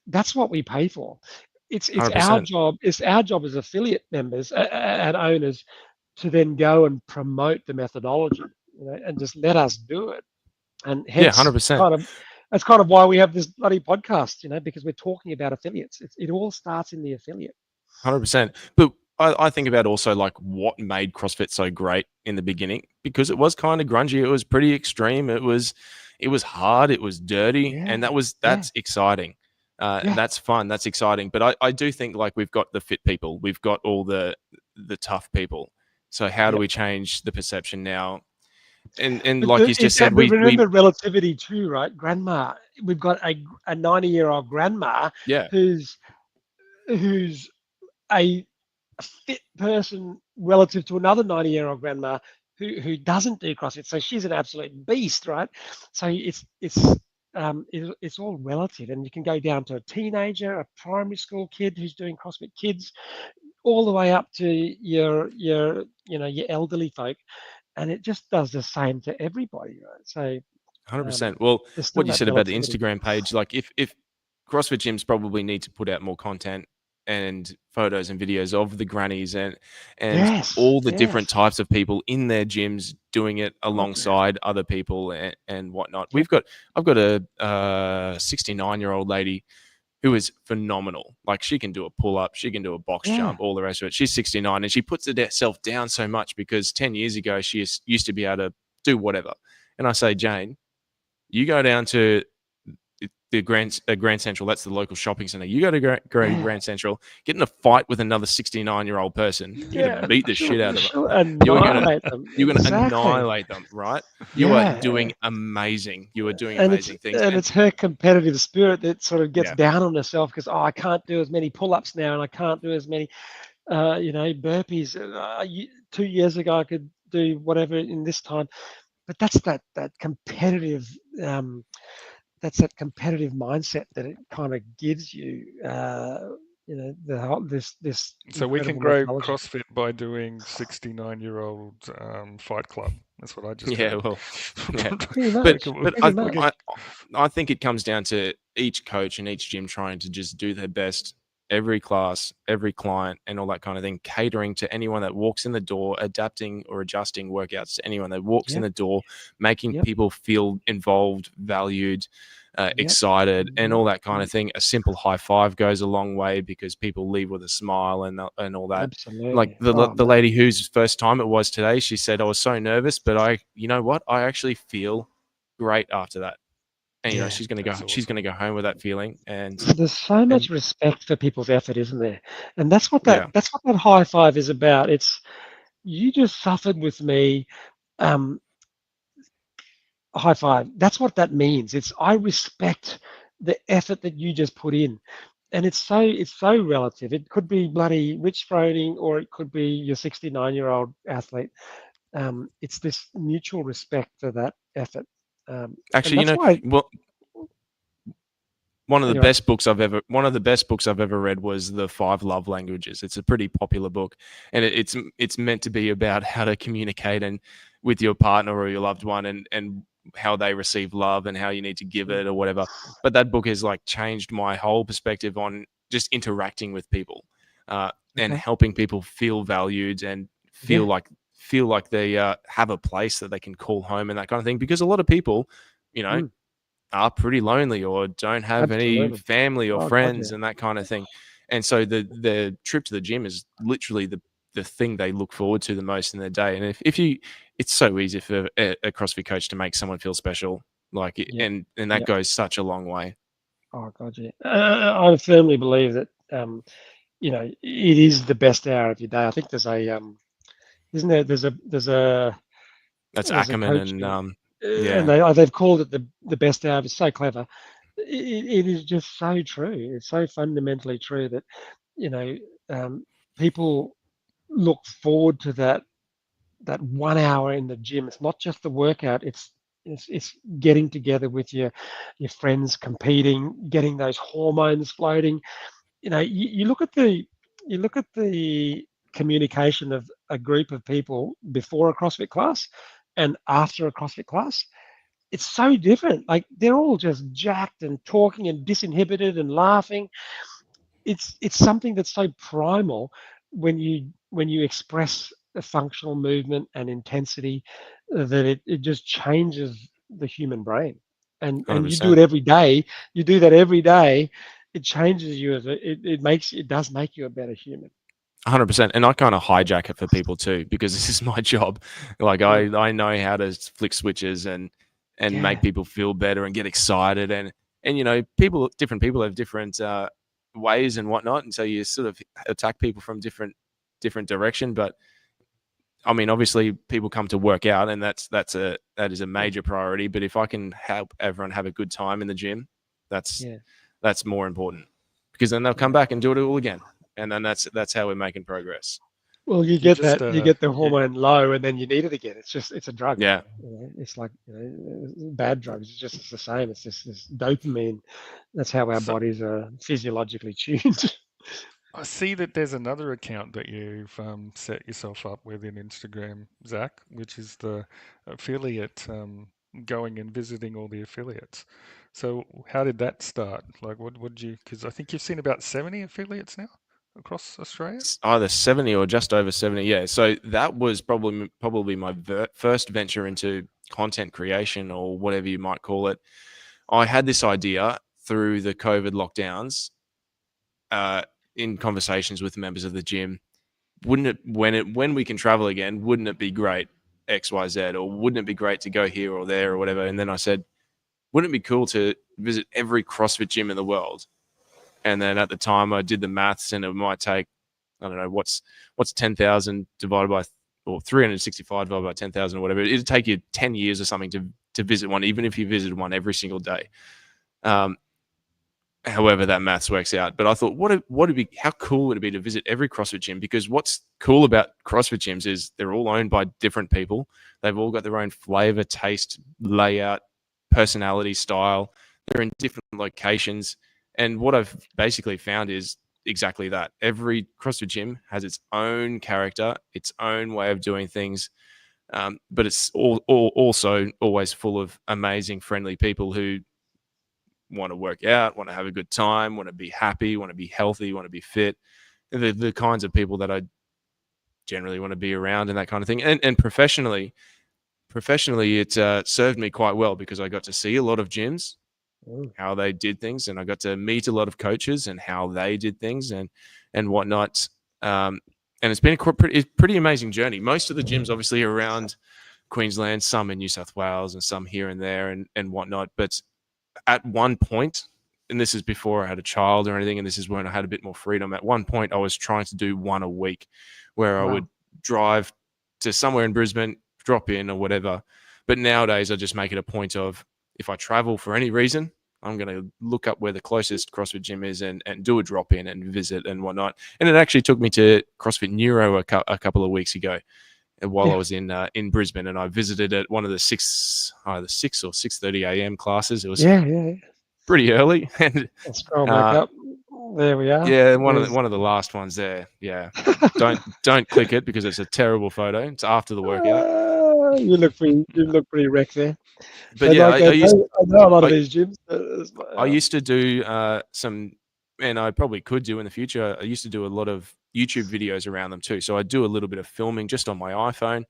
That's what we pay for. It's 100%. Our job. It's our job as affiliate members and owners to then go and promote the methodology, and just let us do it. And hence,
100%.
That's kind of why we have this bloody podcast, because we're talking about affiliates. It all starts in the affiliate.
100%. But I think about also like what made CrossFit so great in the beginning, because it was kind of grungy. It was pretty extreme. It was hard. It was dirty, and that's exciting.
Yeah.
That's fun. That's exciting. But I do think like we've got the fit people. We've got all the tough people. So how do
Yep.
we change the perception now? And
But
like you just said,
but
we
remember relativity too, right? Grandma, we've got a 90-year-old grandma
yeah,
who's who's a fit person relative to another 90-year-old grandma who doesn't do CrossFit. So she's an absolute beast, right? So it's all relative, and you can go down to a teenager, a primary school kid who's doing CrossFit Kids, all the way up to your your elderly folk, and it just does the same to everybody, right? So
100%. Well,
there's still
what you
that
said about the
relativity.
Instagram page, like if CrossFit gyms probably need to put out more content and photos and videos of the grannies and
Yes,
all the different
yes.
types of people in their gyms doing it
God, yeah.
alongside other people and whatnot.
Yep.
I've got a 69-year-old lady who is phenomenal. Like she can do a pull up, she can do a box
Yeah.
jump, all the rest of it. She's 69 and she puts herself down so much because 10 years ago she used to be able to do whatever. And I say, Jane, you go down to the Grand Central. That's the local shopping center. You go to Grand Central, get in a fight with another 69-year-old person. You're gonna
Yeah,
beat the shit out of them.
she'll
You're gonna
annihilate them.
you're gonna
Exactly.
annihilate them, right? You are
Yeah,
doing amazing. You are doing
and
amazing things.
it's her competitive spirit that sort of gets
Yeah,
down on herself because I can't do as many pull-ups now, and I can't do as many burpees. 2 years ago I could do whatever in this time, but that competitive um, that's that competitive mindset that it kind of gives you. The whole, this
So we can
incredible
grow
methodology.
CrossFit by doing 69-year-old Fight Club. That's what I just
yeah.
heard.
Well, yeah.
Pretty
But
much.
but
Pretty much.
I think it comes down to each coach and each gym trying to just do their best every class, every client, and all that kind of thing, catering to anyone that walks in the door, adapting or adjusting workouts to anyone that walks in
Yep.
the door, making
Yep.
people feel involved, valued,
Yep.
excited, and all that kind
Yep.
of thing. A simple high five goes a long way because people leave with a smile and all that.
Absolutely.
Like the
man.
lady whose first time it was today, she said, I was so nervous, but you know what? I actually feel great after that. And
Yeah,
she's gonna
that's
she's
awesome.
gonna go home with that feeling. And
There's so much respect for people's effort, isn't there? And that's what
yeah,
that high five is about. It's you just suffered with me. High five. That's what that means. It's I respect the effort that you just put in. And it's so relative. It could be bloody Rich Froning or it could be your 69-year-old athlete. It's this mutual respect for that effort. And
actually,
that's why
well, one of the
anyway,
best books I've ever read was The 5 Love Languages. It's a pretty popular book, and it's meant to be about how to communicate and with your partner or your loved one, and how they receive love and how you need to give it or whatever. But that book has like changed my whole perspective on just interacting with people, and
okay.
helping people feel valued and feel like they have a place that they can call home and that kind of thing. Because a lot of people, are pretty lonely or don't have any
Absolutely.
family or
Oh, God,
friends
yeah.
and that kind of thing. And so the trip to the gym is literally the thing they look forward to the most in their day. And it's so easy for a CrossFit coach to make someone feel special, like,
Yeah.
and that goes such a long way.
Oh, God, yeah. I firmly believe that, it is the best hour of your day. I think there's a, isn't there, there's a
That's
There's a
Ackerman
coaching,
and
and
yeah,
they've called it the best hour. It's so clever. It is just so true. It's so fundamentally true that you know people look forward to that 1 hour in the gym. It's not just the workout. It's getting together with your friends, competing, getting those hormones floating. You look at the communication of a group of people before a CrossFit class and after a CrossFit class. It's so different. Like they're all just jacked and talking and disinhibited and laughing. It's something that's so primal when you express a functional movement and intensity that it just changes the human brain. And you do it
100%.
every day. You do that every day. It changes you it does make you a better human.
100%. And I kind of hijack it for people too, because this is my job. Like I know how to flick switches and
Yeah.
make people feel better and get excited. And and different people have different ways and whatnot, and so you sort of attack people from different direction. But I mean, obviously, people come to work out, and that is a major priority. But if I can help everyone have a good time in the gym, that's more important, because then they'll come back and do it all again, and then that's how we're making progress.
Well, you get the hormone low, and then you need it again. It's a drug.
Yeah.
It's like bad drugs. It's the same. It's just this dopamine. That's how our bodies are physiologically tuned.
I see that there's another account that you've set yourself up with in Instagram, Zach, which is the affiliate, going and visiting all the affiliates. So how did that start? Like, what did you? Because I think you've seen about 70 affiliates now across Australia.
Either 70 or just over 70. Yeah. So that was probably my first venture into content creation, or whatever you might call it. I had this idea through the COVID lockdowns, in conversations with members of the gym. Wouldn't it, when we can travel again, wouldn't it be great XYZ, or wouldn't it be great to go here or there or whatever? And then I said, wouldn't it be cool to visit every CrossFit gym in the world? And then at the time I did the maths, and it might take, I don't know, what's 10,000 divided by, or 365 divided by 10,000 or whatever. It'd take you 10 years or something to visit one, even if you visited one every single day. However that maths works out. But I thought, how cool would it be to visit every CrossFit gym? Because what's cool about CrossFit gyms is they're all owned by different people. They've all got their own flavor, taste, layout, personality, style. They're in different locations. And what I've basically found is exactly that. Every CrossFit gym has its own character, its own way of doing things. But it's also always full of amazing, friendly people who want to work out, want to have a good time, want to be happy, want to be healthy, want to be fit. The kinds of people that I generally want to be around, and that kind of thing. And professionally, it served me quite well, because I got to see a lot of gyms, how they did things, and I got to meet a lot of coaches and how they did things and whatnot. And it's been a pretty amazing journey. Most of the gyms obviously are around Queensland, some in New South Wales, and some here and there and whatnot. But at one point, and this is before I had a child or anything, and this is when I had a bit more freedom, at one point I was trying to do one a week, where I would drive to somewhere in Brisbane, drop in or whatever. But nowadays I just make it a point of, if I travel for any reason, I'm going to look up where the closest CrossFit gym is and do a drop in and visit and whatnot. And it actually took me to CrossFit Neuro a couple of weeks ago, while I was in Brisbane, and I visited at one of the 6 or 6:30 a.m. classes. It was pretty early, and
up. There we are.
Yeah, one of the last ones there. Yeah, don't click it, because it's a terrible photo. It's after the workout.
You look pretty wrecked there.
But yeah,
I know a lot of these gyms.
I used to do some, and I probably could do in the future. I used to do a lot of YouTube videos around them too. So I do a little bit of filming just on my iPhone,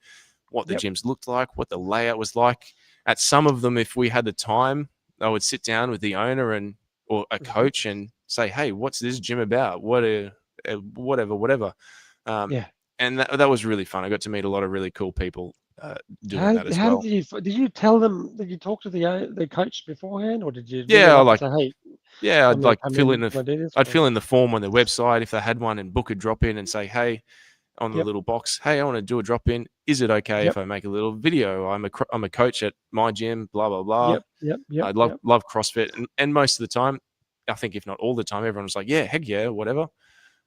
what the gyms looked like, what the layout was like. At some of them, if we had the time, I would sit down with the owner or a coach and say, "Hey, what's this gym about? Whatever." And that was really fun. I got to meet a lot of really cool people doing that as well.
Did you tell them? Did you talk to the coach beforehand, or did you?
Say,
hey.
Yeah, I'd fill in the form on their website if they had one, and book a drop in and say, hey, on the little box, hey, I want to do a drop in. Is it okay if I make a little video? I'm a coach at my gym, blah blah blah. I love CrossFit, and most of the time, I think if not all the time, everyone was like, yeah, heck yeah, whatever.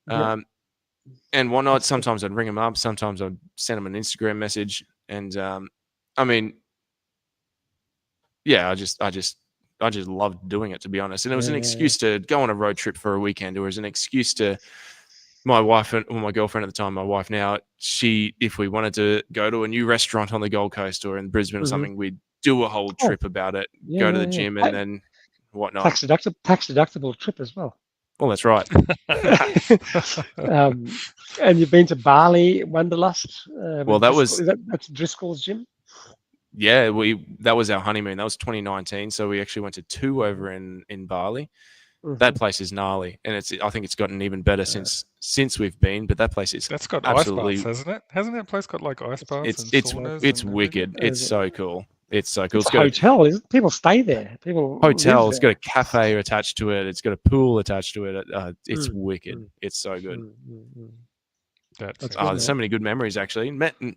And whatnot. Sometimes I'd ring them up. Sometimes I'd send them an Instagram message, and I mean, yeah, I just loved doing it, to be honest. And it was an excuse to go on a road trip for a weekend, or as an excuse to my wife or my girlfriend at the time, my wife now, if we wanted to go to a new restaurant on the Gold Coast or in Brisbane or something, we'd do a whole trip about it, go to the gym and then whatnot.
Tax deductible trip as well.
Well, that's right.
And you've been to Bali, Wanderlust. That's Driscoll's gym.
Yeah, that was our honeymoon. That was 2019. So we actually went to 2 over in Bali. That place is gnarly, and I think it's gotten even better since we've been. But that place
that's got absolutely ice baths, hasn't it? Hasn't that place got like ice baths?
It's wicked. It's so cool. It's so cool.
It's a
It's got a
hotel. People stay there. People
hotel.
live
It's got
there.
a cafe attached to it. It's got a pool attached to it. It's
Mm,
wicked. It's so good.
That
That's
sounds
good,
There's so many good memories actually.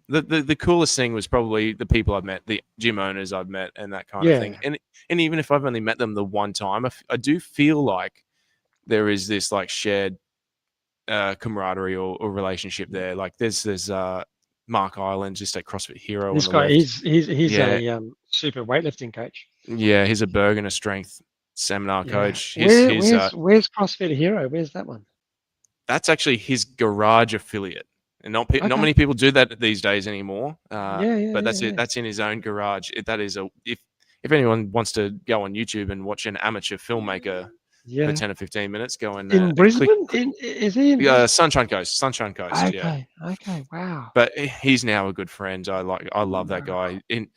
The coolest thing was probably the people I've met, the gym owners I've met, and that kind of thing.
Yeah.
And even if I've only met them the one time, I do feel like there is this like shared camaraderie or relationship there. Like there's Mark Island just at CrossFit Hero on
This
the
guy,
left.
he's
Yeah,
a super weightlifting coach.
yeah, he's a Bergener strength seminar
Yeah.
coach.
Where's CrossFit Hero? Where's that one?
That's actually his garage affiliate, and not
Okay.
many people do that these days anymore.
Yeah.
But that's it. That's in his own garage. That is if anyone wants to go on YouTube and watch an amateur filmmaker
Yeah.
for 10 or 15 minutes, go and
In
click.
Brisbane? Is he in Brisbane?
Sunshine Coast. Sunshine Coast. Yeah.
Okay. Wow.
But he's now a good friend. I love that guy. And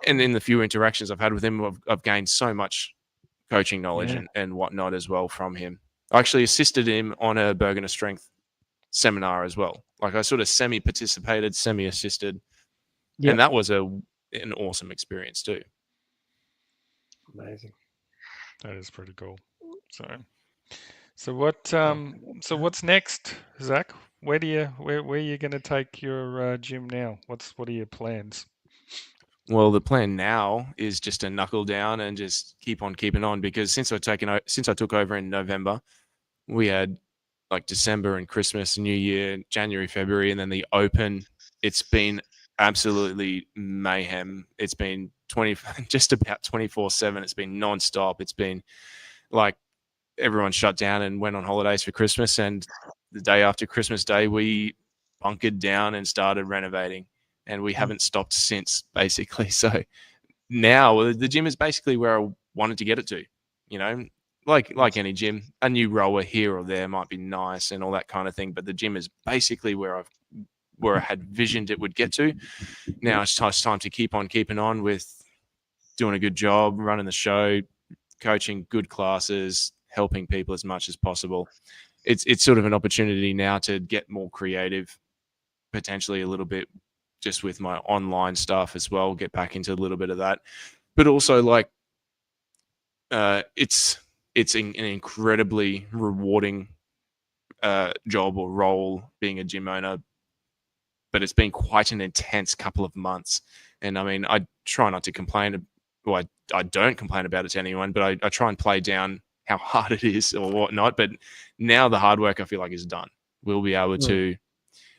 in the few interactions I've had with him, I've gained so much coaching knowledge
Yeah.
and whatnot as well from him. I actually assisted him on a Bergener strength seminar as well. Like I sort of semi-participated, semi-assisted,
Yeah.
and that was an awesome experience too.
Amazing.
That is pretty cool. So what's next, Zach? Where are you going to take your gym now? What are your plans?
Well, the plan now is just to knuckle down and just keep on keeping on, because since I took over in November, we had like December and Christmas, New Year, January, February, and then the Open. It's been absolutely mayhem. It's been just about 24/7. It's been nonstop. It's been like everyone shut down and went on holidays for Christmas, and the day after Christmas Day, we bunkered down and started renovating, and we haven't stopped since, basically. So now the gym is basically where I wanted to get it to, you know, like any gym. A new rower here or there might be nice and all that kind of thing, but the gym is basically where I had visioned it would get to. Now it's time to keep on keeping on with doing a good job, running the show, coaching good classes, helping people as much as possible. It's sort of an opportunity now to get more creative, potentially a little bit just with my online stuff as well, get back into a little bit of that. But also like it's an incredibly rewarding job or role being a gym owner, but it's been quite an intense couple of months. And I mean, I try not to complain. Well, I don't complain about it to anyone, but I try and play down how hard it is or whatnot. But now the hard work I feel like is done. We'll be able to,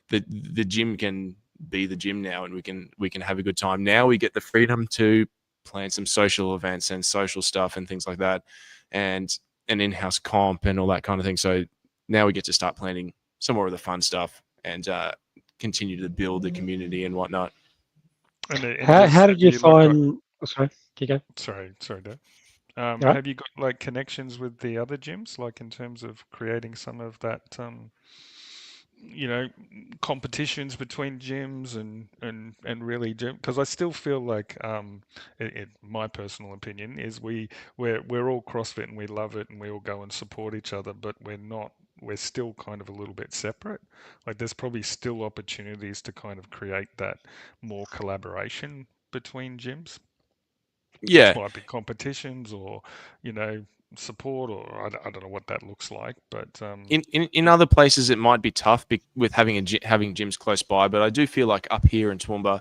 the gym can be the gym now, and we can have a good time. Now we get the freedom to plan some social events and social stuff and things like that, and an in-house comp and all that kind of thing. So now we get to start planning some more of the fun stuff and continue to build the community and whatnot.
How did you find? Sorry, keep going.
Sorry, Dave.
Right.
Have you got like connections with the other gyms, like in terms of creating some of that, competitions between gyms and really gym? Because I still feel like, my personal opinion is we're all CrossFit and we love it and we all go and support each other, but we're still kind of a little bit separate. Like there's probably still opportunities to kind of create that more collaboration between gyms.
Yeah.
Which might be competitions or, support, or I don't know what that looks like. But
in other places it might be tough with having gyms close by, but I do feel like up here in Toowoomba,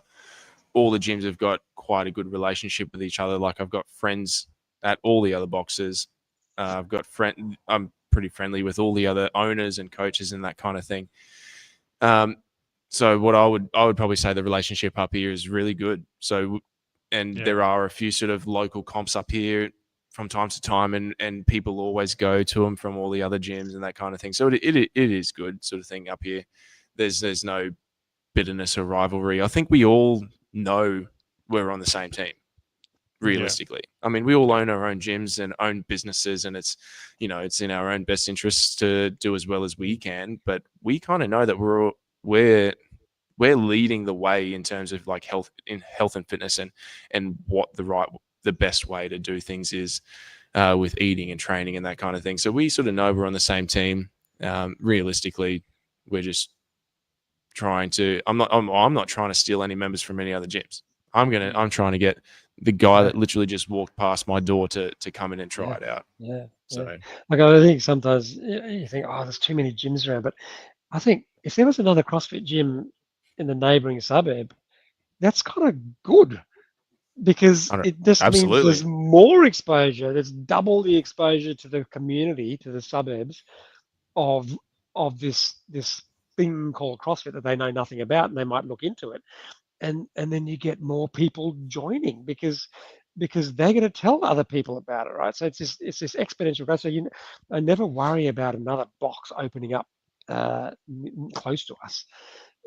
all the gyms have got quite a good relationship with each other. Like I've got friends at all the other boxes. I'm pretty friendly with all the other owners and coaches and that kind of thing. So what I would probably say the relationship up here is really good. So, there are a few sort of local comps up here from time to time, and people always go to them from all the other gyms and that kind of thing. So it is good sort of thing up here. There's no bitterness or rivalry. I think we all know we're on the same team. Realistically, I mean, we all own our own gyms and own businesses, and it's in our own best interests to do as well as we can. But we kind of know that we're leading the way in terms of like health and fitness and what the best way to do things is with eating and training and that kind of thing. So we sort of know we're on the same team. Realistically, we're just trying to. I'm not trying to steal any members from any other gyms. I'm trying to get the guy
Yeah.
that literally just walked past my door to come in and try it out.
Yeah.
So
Like I think sometimes you think, oh, there's too many gyms around, but I think if there was another CrossFit gym in the neighbouring suburb, that's kind of good because
I don't,
it just means
absolutely.
there's more exposure. There's double the exposure to the community, to the suburbs of this thing called CrossFit that they know nothing about, and they might look into it, and then you get more people joining because they're going to tell other people about it, right? So it's this exponential growth. So I never worry about another box opening up close to us.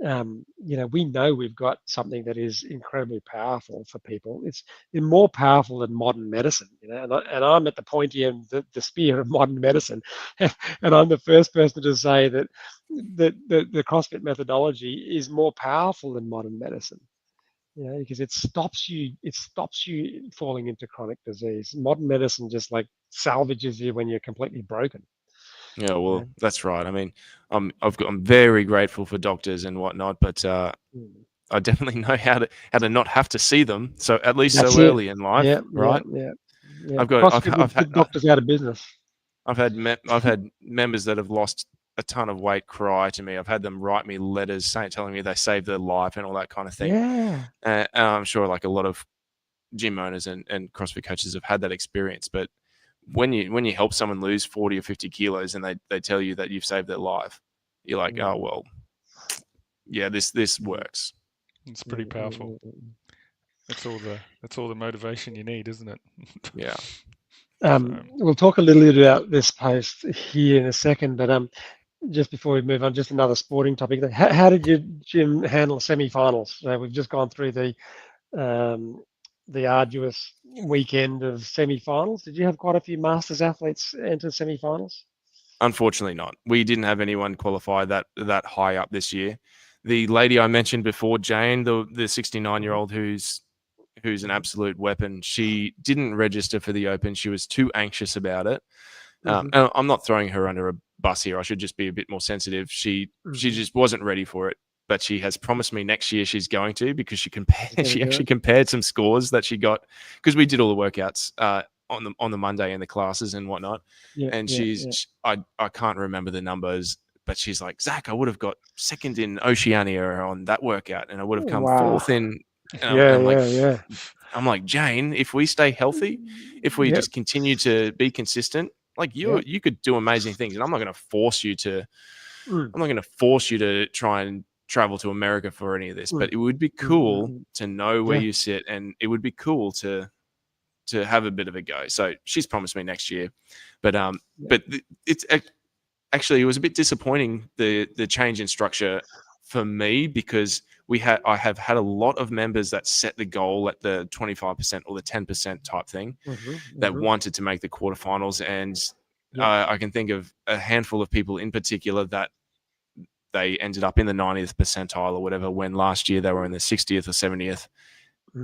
We know we've got something that is incredibly powerful for people. It's more powerful than modern medicine, and I'm at the pointy end, the spear of modern medicine, and I'm the first person to say that the CrossFit methodology is more powerful than modern medicine. Because it stops you falling into chronic disease. Modern medicine just like salvages you when you're completely broken.
Yeah, well, that's right. I mean, I'm very grateful for doctors and whatnot, but I definitely know how to not have to see them. So at least
That's
so
it.
early in life,
Yeah,
right?
yeah.
I've got
CrossFit would
I've had
put doctors out of business.
I've had members that have lost a ton of weight cry to me. I've had them write me letters telling me they saved their life and all that kind of thing.
Yeah.
And I'm sure like a lot of gym owners and CrossFit coaches have had that experience. But when you help someone lose 40 or 50 kilos and they tell you that you've saved their life, you're like, oh well, yeah, this works.
It's pretty powerful. That's all the motivation you need, isn't it?
Yeah.
We'll talk a little bit about this post here in a second, but just before we move on, just another sporting topic. How did your gym handle semi-finals? We've just gone through the arduous weekend of semi-finals. Did you have quite a few Masters athletes enter semi-finals?
Unfortunately not. We didn't have anyone qualify that high up this year. The lady I mentioned before, Jane, the 69-year-old who's an absolute weapon, she didn't register for the Open. She was too anxious about it. And I'm not throwing her under a bus here. I should just be a bit more sensitive. She just wasn't ready for it. But she has promised me next year she's going to, because she actually compared some scores that she got, because we did all the workouts on the Monday and the classes and whatnot. I can't remember the numbers, but she's like, Zach, I would have got second in Oceania on that workout, and I would have come fourth in. I'm like, Jane, if we stay healthy, if we just continue to be consistent, like you could do amazing things. And I'm not going to force you to. I'm not going to force you to try and travel to America for any of this, but it would be cool to know where you sit, and it would be cool to have a bit of a go. So she's promised me next year, but it's actually, it was a bit disappointing, the change in structure for me, because I have had a lot of members that set the goal at the 25% or the 10% type thing that wanted to make the quarterfinals, and I can think of a handful of people in particular that they ended up in the 90th percentile or whatever, when last year they were in the 60th or 70th.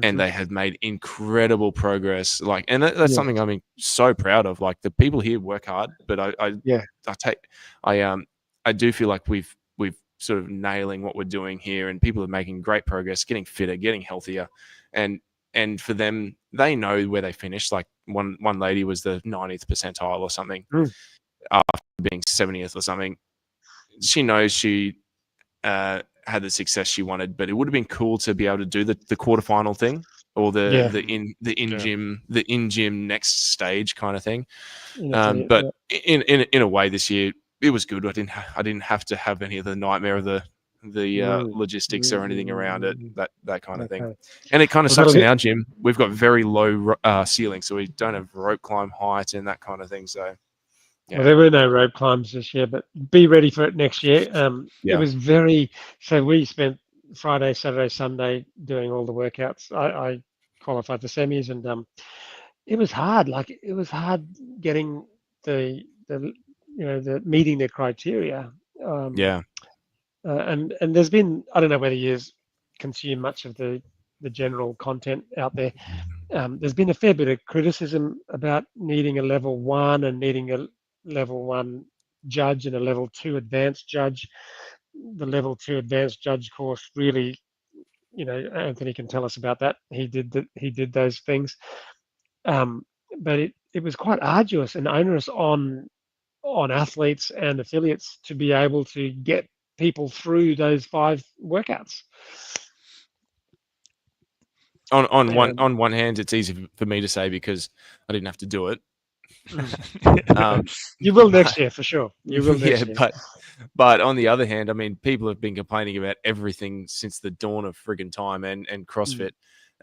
And they had made incredible progress. And that's something I'm so proud of. Like, the people here work hard, but I do feel like we've sort of nailing what we're doing here, and people are making great progress, getting fitter, getting healthier, and for them, they know where they finished. Like one lady was the 90th percentile or something after being 70th or something. She knows she had the success she wanted, but it would have been cool to be able to do the quarterfinal thing, or the in gym next stage kind of thing. But in a way, this year it was good. I didn't have to have any of the nightmare of the logistics or anything around it, that kind of thing. And it kind of sucks in our gym. We've got very low ceiling, so we don't have rope climb height and that kind of thing. So
well, there were no rope climbs this year, but be ready for it next year. It was so we spent Friday, Saturday, Sunday doing all the workouts. I qualified for semis, and it was hard. Like, it was hard getting the meeting the criteria. And there's been, I don't know whether you've consumed much of the general content out there. There's been a fair bit of criticism about needing a level 1 and needing a level 1 judge and a level 2 advanced judge. The level 2 advanced judge course really Anthony can tell us about that. He did those things, um, but it was quite arduous and onerous on athletes and affiliates to be able to get people through those 5 workouts.
On one hand, it's easy for me to say because I didn't have to do it.
You will next year for sure. You will
yeah,
next year.
but on the other hand, I mean, people have been complaining about everything since the dawn of friggin' time and CrossFit.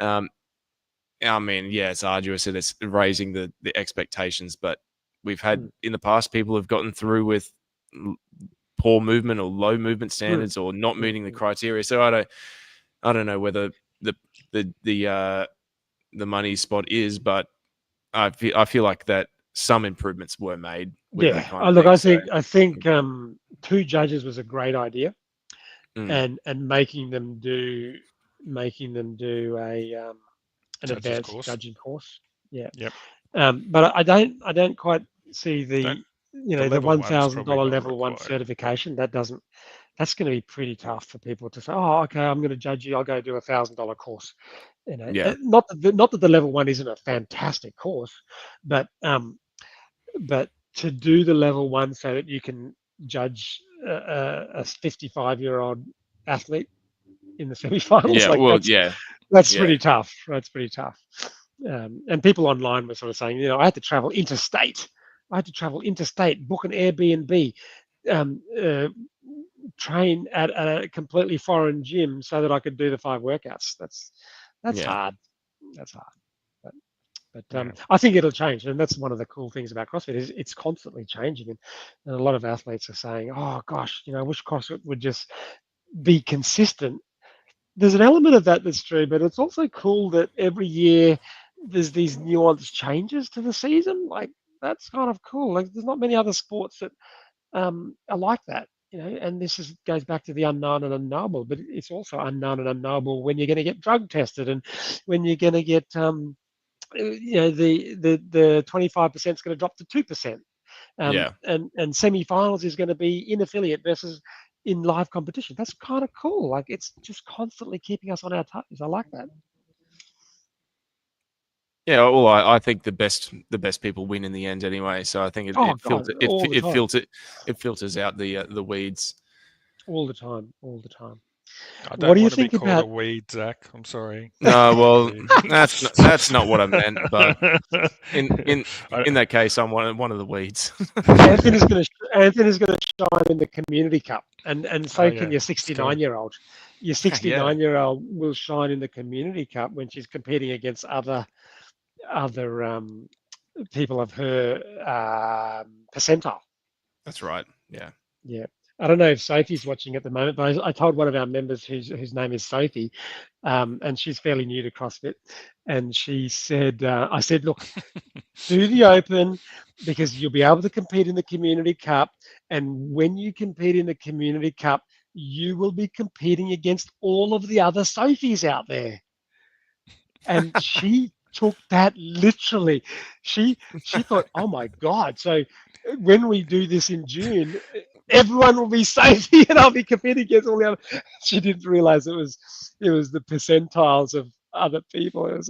I mean, yeah, it's arduous and it's raising the expectations, but we've had in the past people have gotten through with poor movement or low movement standards or not meeting the criteria. So I don't know whether the money spot is, but I feel like that some improvements were made with that kind of
look,
thing.
I think 2 judges was a great idea,
Mm.
and making them do a an
Judges
advanced
course.
judging course. Yeah.
Yep.
But I don't quite see
Don't,
the
level one's probably
$1,000
not
level 1
required.
certification. That's going to be pretty tough for people to say, oh, okay, I'm going to judge you. I'll go do a $1,000 course.
Yeah.
Not that the level 1 isn't a fantastic course, but to do the level 1 so that you can judge a 55-year-old athlete in the semifinals,
Yeah.
like
Well,
that's
yeah.
pretty tough. That's pretty tough. And people online were sort of saying, I had to travel interstate. Book an Airbnb, um, uh, train at a completely foreign gym so that I could do the 5 workouts. That's
Yeah.
hard. That's hard. But
Yeah.
I think it'll change, and that's one of the cool things about CrossFit is it's constantly changing, and a lot of athletes are saying, "Oh gosh, I wish CrossFit would just be consistent." There's an element of that that's true, but it's also cool that every year there's these nuanced changes to the season. Like that's kind of cool. Like there's not many other sports that are like that. And goes back to the unknown and unknowable, but it's also unknown and unknowable when you're going to get drug tested and when you're going to get the 25% is going to drop to 2%.
Yeah.
And semi-finals is going to be in affiliate versus in live competition. That's kind of cool. Like it's just constantly keeping us on our toes. I like that.
Yeah, well, I think the best people win in the end anyway. So I think it
Oh God, all the time,
it filters out the weeds.
all the time, all the time.
I
What
don't
do you
want to be
think
called a
about?
weed, Zach. I'm sorry.
No, well,
Yeah.
that's not what I meant. But in
I-
that case, I'm one of the weeds.
Anthony's going to shine in the community cup, and so
oh
can
yeah,
your
let's go.
69-year-old. Your
Yeah.
69-year-old will shine in the community cup when she's competing against other people of her percentile.
That's right. Yeah.
Yeah. I don't know if Sophie's watching at the moment, but I told one of our members whose name is Sophie, and she's fairly new to CrossFit, and she said, I said, look, do the open because you'll be able to compete in the community cup, and when you compete in the community cup, you will be competing against all of the other Sophies out there. And she took that literally. She thought, oh my God. So when we do this in June, everyone will be Sophie and I'll be competing against all the other. She didn't realize it was the percentiles of other people. It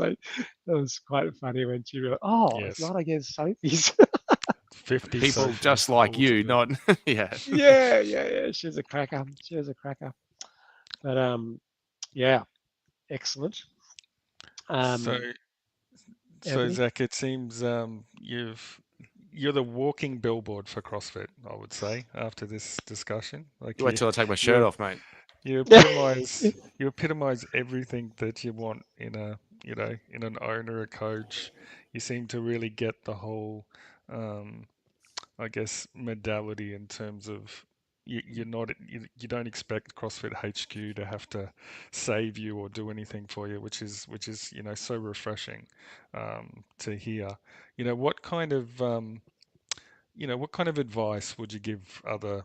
was quite funny when she realized, oh, it's
Yes,
not against Sophie's.
50
People
Sophies
just like
all
you,
together.
not yeah.
Yeah. She's a cracker. But yeah, excellent.
So,
Anthony.
Zach, it seems you're the walking billboard for CrossFit, I would say, after this discussion. Like
You wait till I take my shirt
you
off, mate.
you epitomize everything that you want in in an owner, a coach. You seem to really get the whole um, I guess modality in terms of you don't expect CrossFit HQ to have to save you or do anything for you, which is so refreshing to hear. What kind of what kind of advice would you give other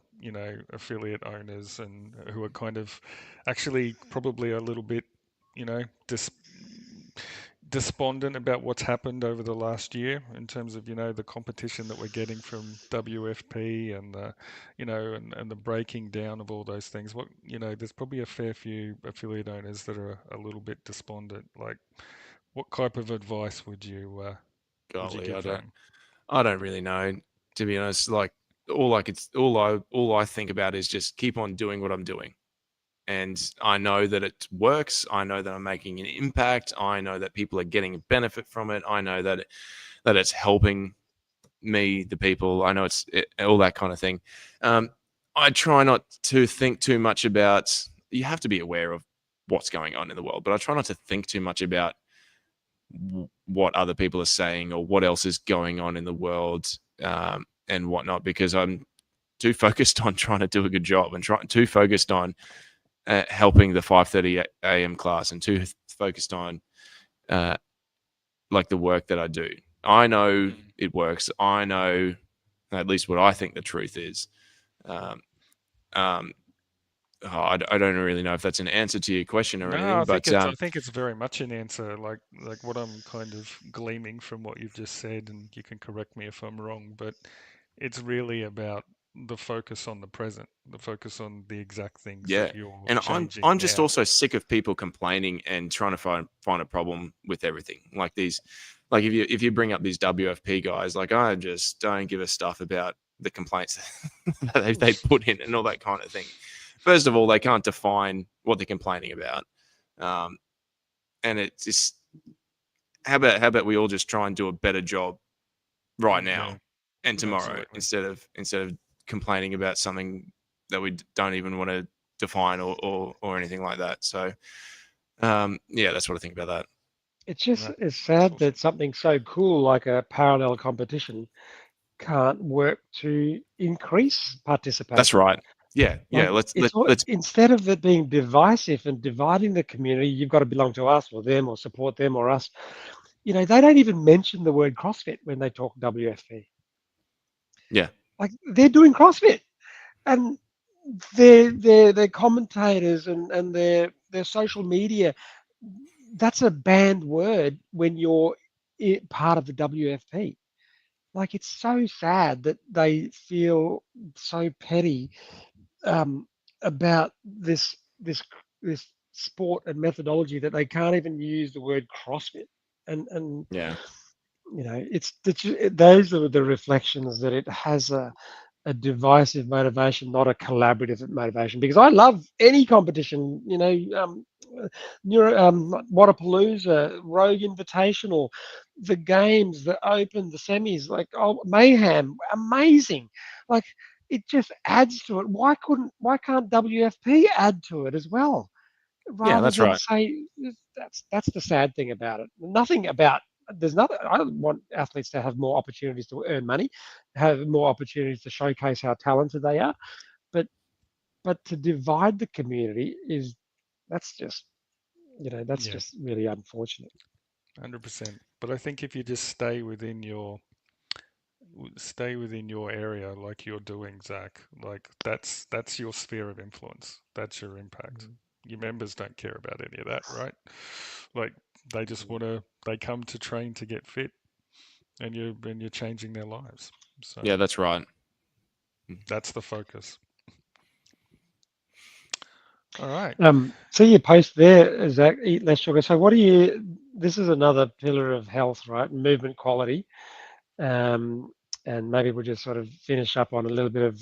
affiliate owners and who are kind of actually probably a little bit you know dis- despondent about what's happened over the last year in terms of the competition that we're getting from WFP and and the breaking down of all those things. There's probably a fair few affiliate owners that are a little bit despondent. Like, what type of advice would you
Golly,
give them?
I don't really know, to be honest. Like, all I think about is just keep on doing what I'm doing. And I know that it works. I know that I'm making an impact. I know that people are getting a benefit from it. I know that it's helping me, the people. I know all that kind of thing. I try not to think too much about. You have to be aware of what's going on in the world, but I try not to think too much about what other people are saying or what else is going on in the world and whatnot, because I'm too focused on trying to do a good job and too focused on helping the 5:30 a.m. class and too focused on like the work that I do. I know it works. I know at least what I think the truth is. I don't really know if that's an answer to your question or anything, but
I think it's very much an answer. Like what I'm kind of gleaming from what you've just said, and you can correct me if I'm wrong, but it's really about the focus on the present, the focus on the exact things
yeah.
that you're
And
changing
I'm just
now.
also sick of people complaining and trying to find a problem with everything. Like these, like if you bring up these WFP guys, like I just don't give a stuff about the complaints that they put in and all that kind of thing. First of all, they can't define what they're complaining about, and it's just how about we all just try and do a better job right now and tomorrow instead of complaining about something that we don't even want to define or anything like that. So that's what I think about that.
It's just it's sad that something so cool like a parallel competition can't work to increase participation.
That's right. Yeah. Let's
instead of it being divisive and dividing the community, you've got to belong to us or them or support them or us. They don't even mention the word CrossFit when they talk WFP.
Yeah.
Like they're doing CrossFit, and their commentators and their social media. That's a banned word when you're part of the WFP. Like it's so sad that they feel so petty about this sport and methodology that they can't even use the word CrossFit. And
yeah,
it's those are the reflections that it has a divisive motivation, not a collaborative motivation. Because I love any competition, Wadapalooza, Rogue Invitational, the games, the Open, the semis, like Mayhem, amazing. Like it just adds to it. Why can't WFP add to it as well? Rather
that's
than
right.
say that's the sad thing about it. There's nothing. I want athletes to have more opportunities to earn money, have more opportunities to showcase how talented they are, but to divide the community that's just just really unfortunate.
100%. But I think if you just stay within your area like you're doing, Zach, like that's your sphere of influence. That's your impact. Your members don't care about any of that, right? Like they just they come to train to get fit, and you're changing their lives. So
yeah, that's right.
That's the focus. All right.
So you post there, Zach, eat less sugar. So this is another pillar of health, right? Movement quality. And maybe we'll just sort of finish up on a little bit of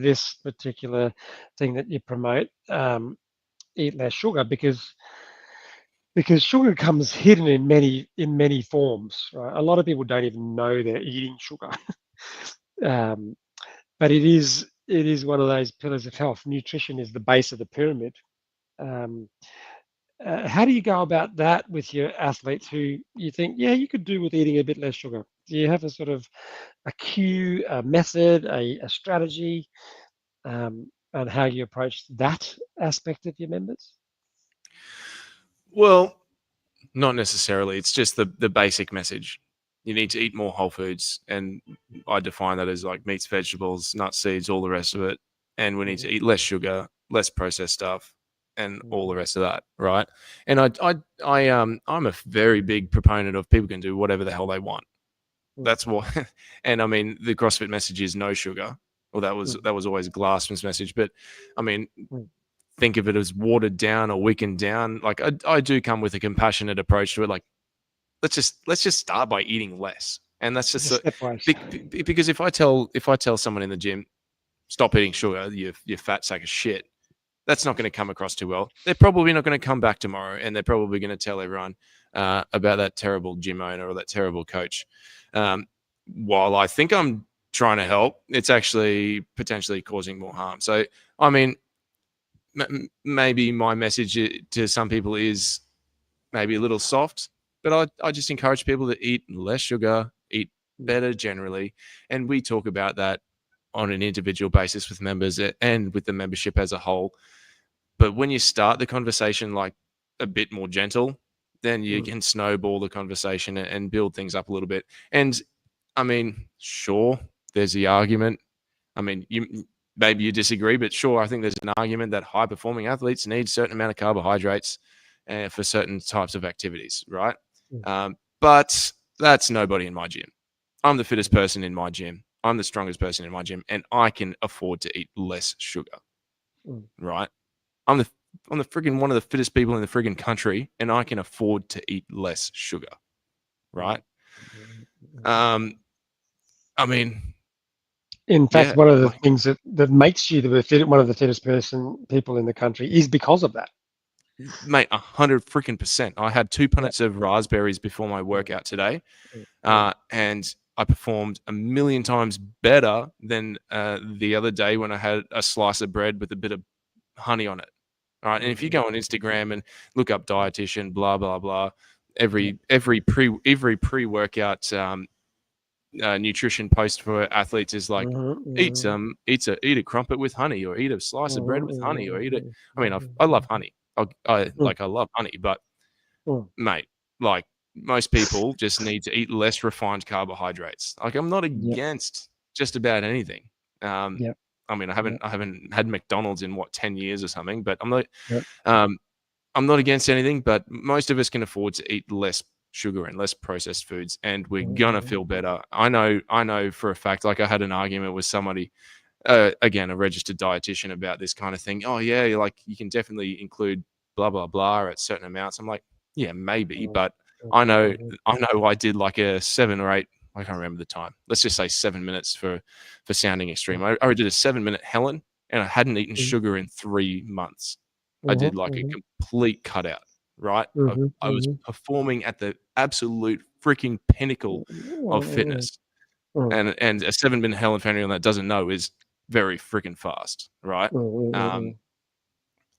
this particular thing that you promote, eat less sugar, because sugar comes hidden in many forms. Right? A lot of people don't even know they're eating sugar, but it is one of those pillars of health. Nutrition is the base of the pyramid. How do you go about that with your athletes who you think, yeah, you could do with eating a bit less sugar? Do you have a sort of a cue, a method, a strategy, and how you approach that aspect of your members?
Well, not necessarily. It's just the basic message. You need to eat more whole foods, and I define that as like meats, vegetables, nuts, seeds, all the rest of it. And we need to eat less sugar, less processed stuff, and all the rest of that, right? And I'm a very big proponent of people can do whatever the hell they want. That's what, and I mean, the CrossFit message is no sugar. Well, that was always Glassman's message, but I mean, think of it as watered down or weakened down. Like I do come with a compassionate approach to it. Like let's just start by eating less, and that's just because if I tell someone in the gym stop eating sugar, you fat sack of shit, that's not going to come across too well. They're probably not going to come back tomorrow, and they're probably going to tell everyone about that terrible gym owner or that terrible coach. While I think I'm trying to help, it's actually potentially causing more harm. So, I mean, maybe my message to some people is maybe a little soft, but I just encourage people to eat less sugar, eat better generally, and we talk about that on an individual basis with members and with the membership as a whole. But when you start the conversation like a bit more gentle, then you can snowball the conversation and build things up a little bit. And I mean, sure, there's the argument. I mean, maybe you disagree, but sure, I think there's an argument that high performing athletes need a certain amount of carbohydrates for certain types of activities, right? But that's nobody in my gym. I'm the fittest person in my gym. I'm the strongest person in my gym, and I can afford to eat less sugar, right? I'm the friggin' one of the fittest people in the friggin' country, and I can afford to eat less sugar, right? I mean,
in fact, one of the things that makes you one of the fittest people in the country is because of that.
Mate, 100%. I had 2 punnets of raspberries before my workout today, and I performed a million times better than the other day when I had a slice of bread with a bit of honey on it. All right, and if you go on Instagram and look up dietitian, blah blah blah, every pre-workout nutrition post for athletes is like eat a crumpet with honey, or eat a slice of bread with honey, or eat it. I mean, I love honey. I love honey, but mate, like most people just need to eat less refined carbohydrates. Like I'm not against just about anything. I mean, I haven't had McDonald's in 10 years or something, but I'm not against anything. But most of us can afford to eat less sugar and less processed foods, and we're gonna feel better. I know for a fact. Like I had an argument with somebody, again, a registered dietitian, about this kind of thing. Oh yeah, like you can definitely include blah blah blah at certain amounts. I'm like, yeah, maybe, but I know I did like a 7 or 8. I can't remember the time. Let's just say 7 minutes for sounding extreme. I did a 7-minute Helen, and I hadn't eaten sugar in 3 months. I did like a complete cutout, right? I was performing at the absolute freaking pinnacle of fitness. And a 7-minute Helen, for anyone that doesn't know, is very freaking fast, right?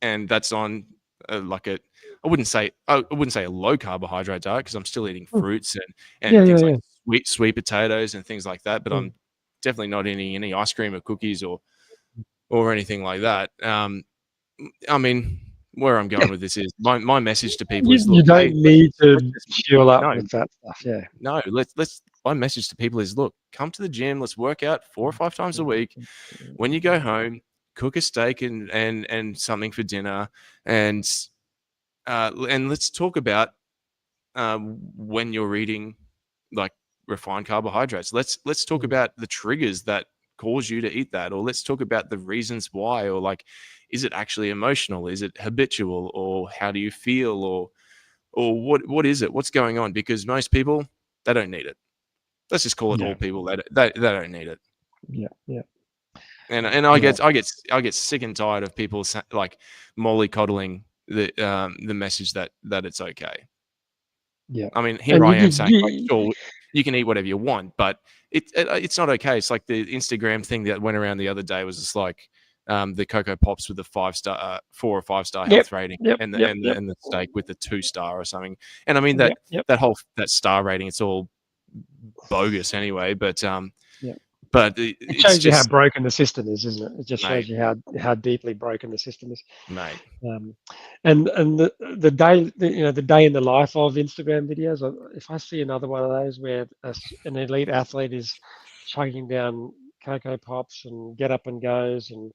And that's on like I wouldn't say a low carbohydrate diet, because I'm still eating fruits and things like sweet potatoes and things like that. But I'm definitely not eating any ice cream or cookies or anything like that. I mean, where I'm going with this is my message to people is, look,
you don't need to fuel up with that stuff. Yeah.
No, my message to people is, look, come to the gym. Let's work out 4 or 5 times a week. When you go home, cook a steak and something for dinner, and let's talk about when you're eating like refined carbohydrates. Let's talk about the triggers that cause you to eat that, or let's talk about the reasons why, or like, is it actually emotional? Is it habitual? Or how do you feel? Or what is it? What's going on? Because most people, they don't need it. Let's just call it all people. They don't need it.
Yeah.
And I get sick and tired of people like mollycoddling the message that it's okay.
Yeah.
I mean, here I am saying, like, sure, you can eat whatever you want, but it's not okay. It's like the Instagram thing that went around the other day was just like the Cocoa Pops with the 4 or 5 star health rating, and the steak with the 2-star or something. And I mean that star rating, it's all bogus anyway. But but
it shows you how broken the system is, isn't it? It just shows you how deeply broken the system is,
mate.
And the day in the life of Instagram videos. If I see another one of those where an elite athlete is chugging down Cocoa Pops and get up and goes and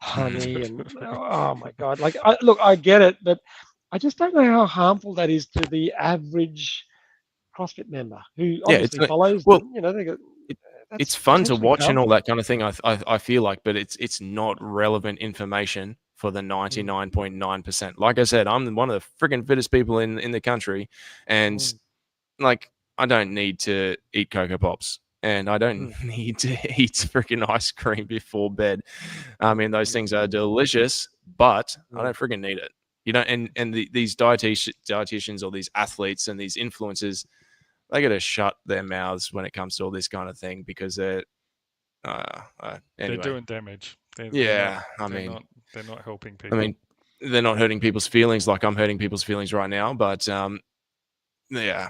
honey, and oh my God, like look, I get it, but I just don't know how harmful that is to the average CrossFit member who
Yeah, it's
obviously
not,
follows
well,
them. You know, they go,
it, it's
that's
fun to
potentially
watch and all
harmful.
that kind of thing. I feel like, but it's not relevant information for the 99.9%. Like I said, I'm one of the freaking fittest people in the country, and
Mm,
like I don't need to eat Cocoa Pops. And I don't
mm,
need to eat freaking ice cream before bed. I mean, those
mm,
things are delicious, but I
mm,
don't freaking need it. You know, and these dietitians or these athletes and these influencers, they got to shut their mouths when it comes to all this kind of thing because they're
They're
anyway.
doing damage.
Yeah,
They're not helping
I
people.
mean, they're not hurting people's feelings like I'm hurting people's feelings right now, but yeah.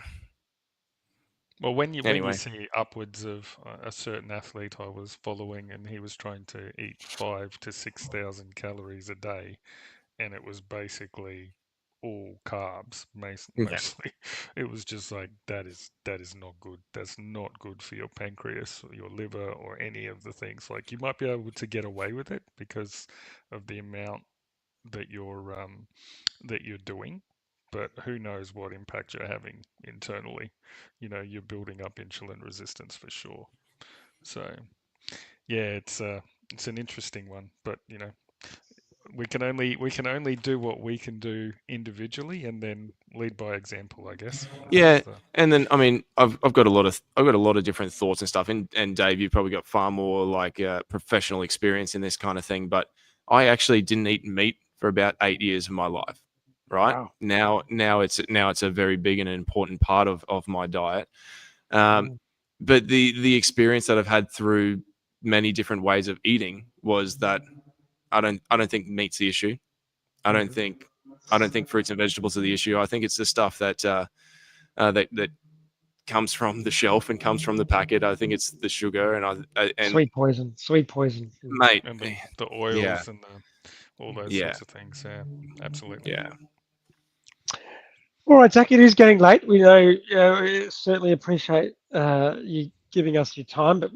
Well, when you
Anyway,
see upwards of a certain athlete I was following, and he was trying to eat 5 to 6,000 calories a day, and it was basically all carbs,
yeah,
mostly. It was just like that is not good. That's not good for your pancreas, or your liver, or any of the things. Like, you might be able to get away with it because of the amount that you're doing, but who knows what impact you're having internally. You're building up insulin resistance for sure. So yeah, it's an interesting one, but we can only do what we can do individually, and then lead by example, I guess.
yeah. And then I mean, I've got a lot of different thoughts and stuff. And Dave, you've probably got far more like professional experience in this kind of thing. But I actually didn't eat meat for about 8 years of my life. Right
wow.
now it's a very big and important part of my diet. Um,
Mm,
but the experience that I've had through many different ways of eating was that I don't think meat's the issue. I don't
mhm.
think I don't think fruits and vegetables are the issue. I think it's the stuff that comes from the shelf and comes from the packet. I think it's the sugar and
Sweet poison. Sweet poison. Mm.
mate,
And the
yeah,
oils and all those
yeah,
sorts of things. Yeah, absolutely.
yeah.
All right, Zach, it is getting late. We know, we certainly appreciate you giving us your time, but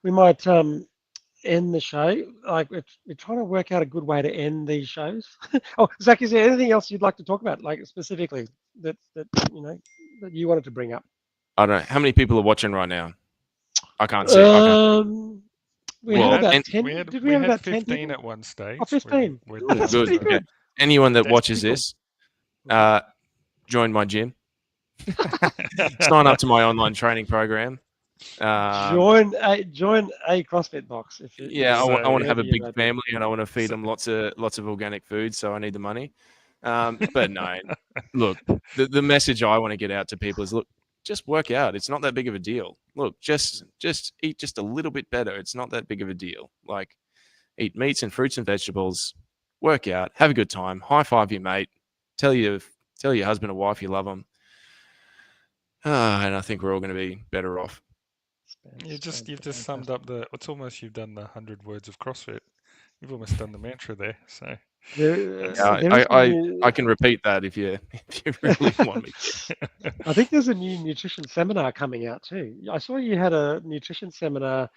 we might end the show. Like we're trying to work out a good way to end these shows. Oh, Zach, is there anything else you'd like to talk about, like specifically that you know that you wanted to bring up?
I don't know how many people are watching right now. I can't see. I can't.
Um, we
We
had
Well,
had
about
and
10.
we had
Did we
we
have
had
about 10
15
people?
at one
Oh,
stage.
15.
We're
Oh, that's
down
good.
pretty
to
Okay.
good.
Anyone that
That's
watches
Pretty cool.
this,
Mhm.
join my gym. Sign up to my online training program.
Join a CrossFit box if
Yeah,
you're
I want to
so
have a
worthy of
big
that.
family and I want to feed
so
them lots of organic food, so I need the money. But no, look, the message I want to get out to people is look, just work out. It's not that big of a deal. Look, just eat just a little bit better. It's not that big of a deal. Like eat meats and fruits and vegetables, work out, have a good time, high five your mate, tell your husband or wife you love them. And I think we're all going to be better off.
you've just summed
Fantastic.
up it's almost you've done the 100 words of CrossFit. You've almost done the mantra there. So that's
There is some
I
new.
can repeat that if you if you really want me to.
I think there's a new nutrition seminar coming out too. I saw you had a nutrition seminar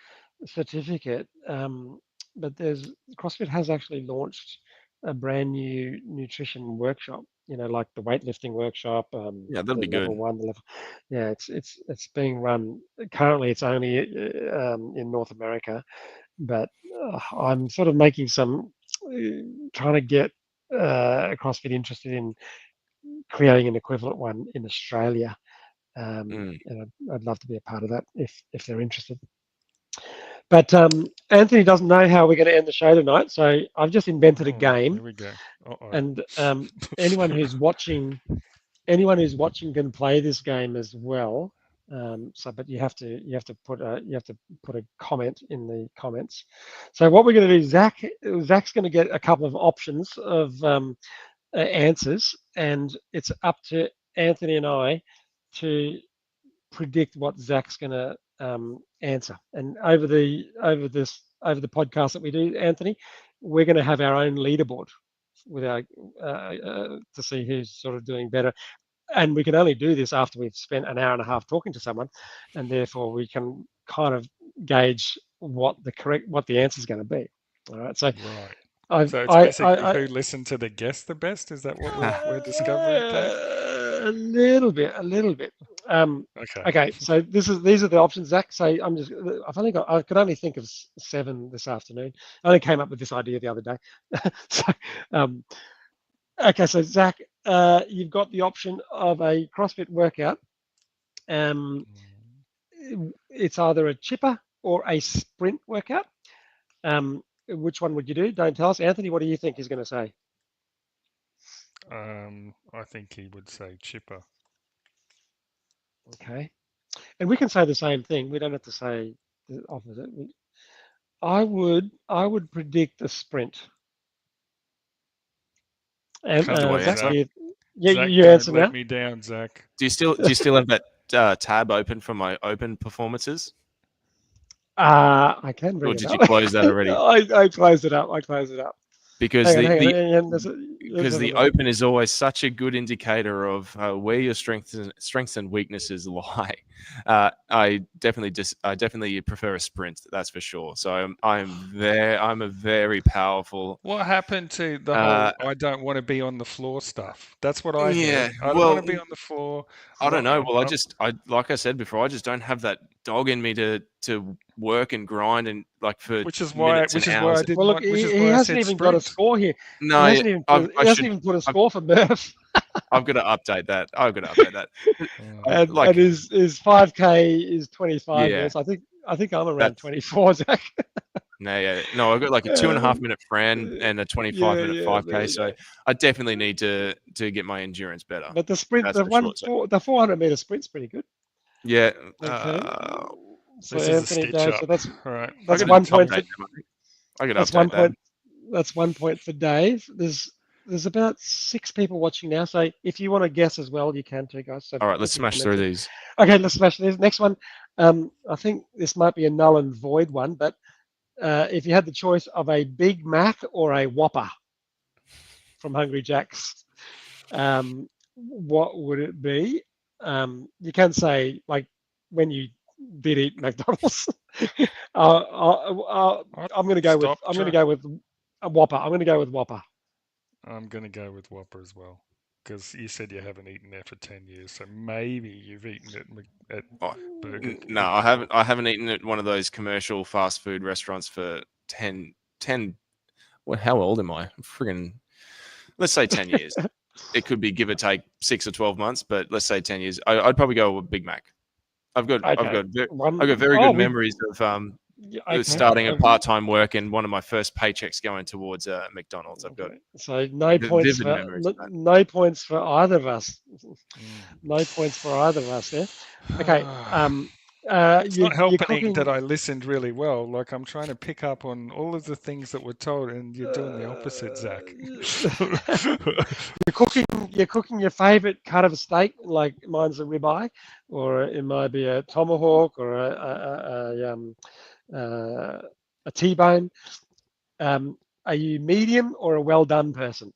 certificate, but there's CrossFit has actually launched a brand new nutrition workshop. You know, like the weightlifting workshop,
Yeah, that'll
the
be good.
level one, the level. Yeah, it's being run. Currently, it's only in North America, but I'm sort of making some, trying to get CrossFit interested in creating an equivalent one in Australia.
Mm.
And I'd love to be a part of that if they're interested. But Anthony doesn't know how we're going to end the show tonight, so I've just invented a
oh,
game,
here we go. Uh-oh.
and anyone who's watching, can play this game as well. But you have to put a comment in the comments. So what we're going to do, Zach's going to get a couple of options of answers, and it's up to Anthony and I to predict what Zach's going to answer. And over the podcast that we do, Anthony, we're going to have our own leaderboard with our to see who's sort of doing better. And we can only do this after we've spent an hour and a half talking to someone, and therefore we can kind of gauge what the answer is going to be. All right. So
Right. So it's basically who listened to the guest the best. Is that what we're discovering, Zach?
A little bit.
Okay.
Okay, so these are the options, Zach. So I could only think of 7 this afternoon. I only came up with this idea the other day. So, okay, so Zach, you've got the option of a CrossFit workout. It's either a chipper or a sprint workout. Which one would you do? Don't tell us, Anthony. What do you think he's going to say?
I think he would say chipper.
Okay, and we can say the same thing. We don't have to say the opposite. I would predict a sprint. And Zach,
Zach,
you
don't
answer
let
now.
me down, Zach.
Do you still have that tab open for my open performances?
I can bring
Or
it
did
up.
you close that already?
I closed it up.
Because
Hang on.
the open is always such a good indicator of where your strengths and weaknesses lie. I definitely prefer a sprint. That's for sure. So I'm a very powerful.
What happened to the whole I don't want to be on the floor stuff? That's what I heard. I don't want to be on the floor.
I don't know. Well, I like I said before, I just don't have that dog in me to work and grind and like for
which is why I didn't
Well, look,
want, which is
he
why I
hasn't
said
even
sprint.
got a score here.
No,
he hasn't even put a score for Murph.
I've got to update that.
And his 5K is 25
Yeah.
minutes. I think I'm around 24, Zach.
No, I've got like a 2.5 minute Fran and a 25-minute 5K. So I definitely need to get my endurance better.
But the sprint, the 400-meter sprint's pretty good.
Yeah.
Okay. So
this
Anthony goes. So that's
all right.
That's 1 point.
I got to update that.
That's 1 point for Dave. There's about 6 people watching now. So if you want to guess as well, you can too, guys. So
all right, let's smash through these.
Okay, let's smash these. Next one. I think this might be a null and void one, but if you had the choice of a Big Mac or a Whopper from Hungry Jack's, what would it be? You can say like when you did eat McDonald's. I'm going to go with a Whopper. I'm going to go with Whopper.
I'm going to go with Whopper as well, because you said you haven't eaten there for 10 years, so maybe you've eaten it at Burger King.
No, I haven't eaten at one of those commercial fast food restaurants for 10 well, how old am I? Friggin', let's say 10 years. It could be give or take 6 or 12 months, but let's say 10 years. I'd probably go with Big Mac. I've got very good memories of starting a part-time work and one of my first paychecks going towards McDonald's. I've got
so no points for either of us. No points for either of us there. Okay.
It's not helping that I listened really well. Like I'm trying to pick up on all of the things that were told, and you're doing the opposite, Zach.
You're cooking your favourite cut of a steak, like mine's a ribeye, or it might be a tomahawk or a T-bone. Are you medium or a well done person?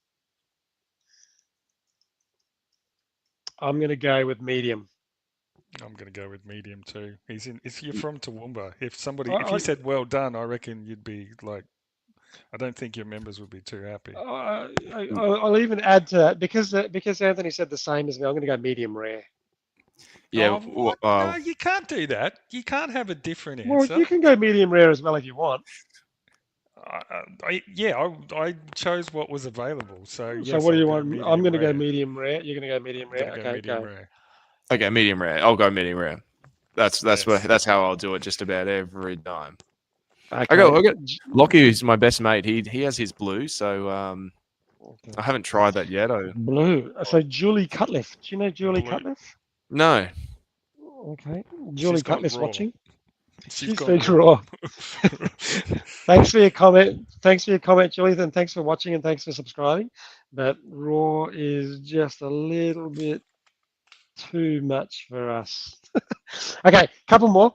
I'm going to go with medium.
I'm going to go with medium too. You're from Toowoomba. If you said well done, I reckon you'd be like, I don't think your members would be too happy.
I'll even add to that because Anthony said the same as me. I'm going to go medium rare.
Yeah.
No, you can't do that. You can't have a different answer.
Well, you can go medium rare as well if you want.
I chose what was available. So yes,
what do you want? I'm going to go medium rare. You're going to go medium rare. Okay,
medium rare.
Okay, medium rare. I'll go medium rare. That's how I'll do it just about every time. Okay. I got Lockie, who's my best mate. He has his blue, so I haven't tried that yet.
Blue. So Julie Cutliff. Do you know Julie Cutliff?
No.
Okay. Julie Cutliff's watching.
She's
been raw. Thanks for your comment. Julie, and thanks for watching and thanks for subscribing. But raw is just a little bit too much for us. Okay, couple more.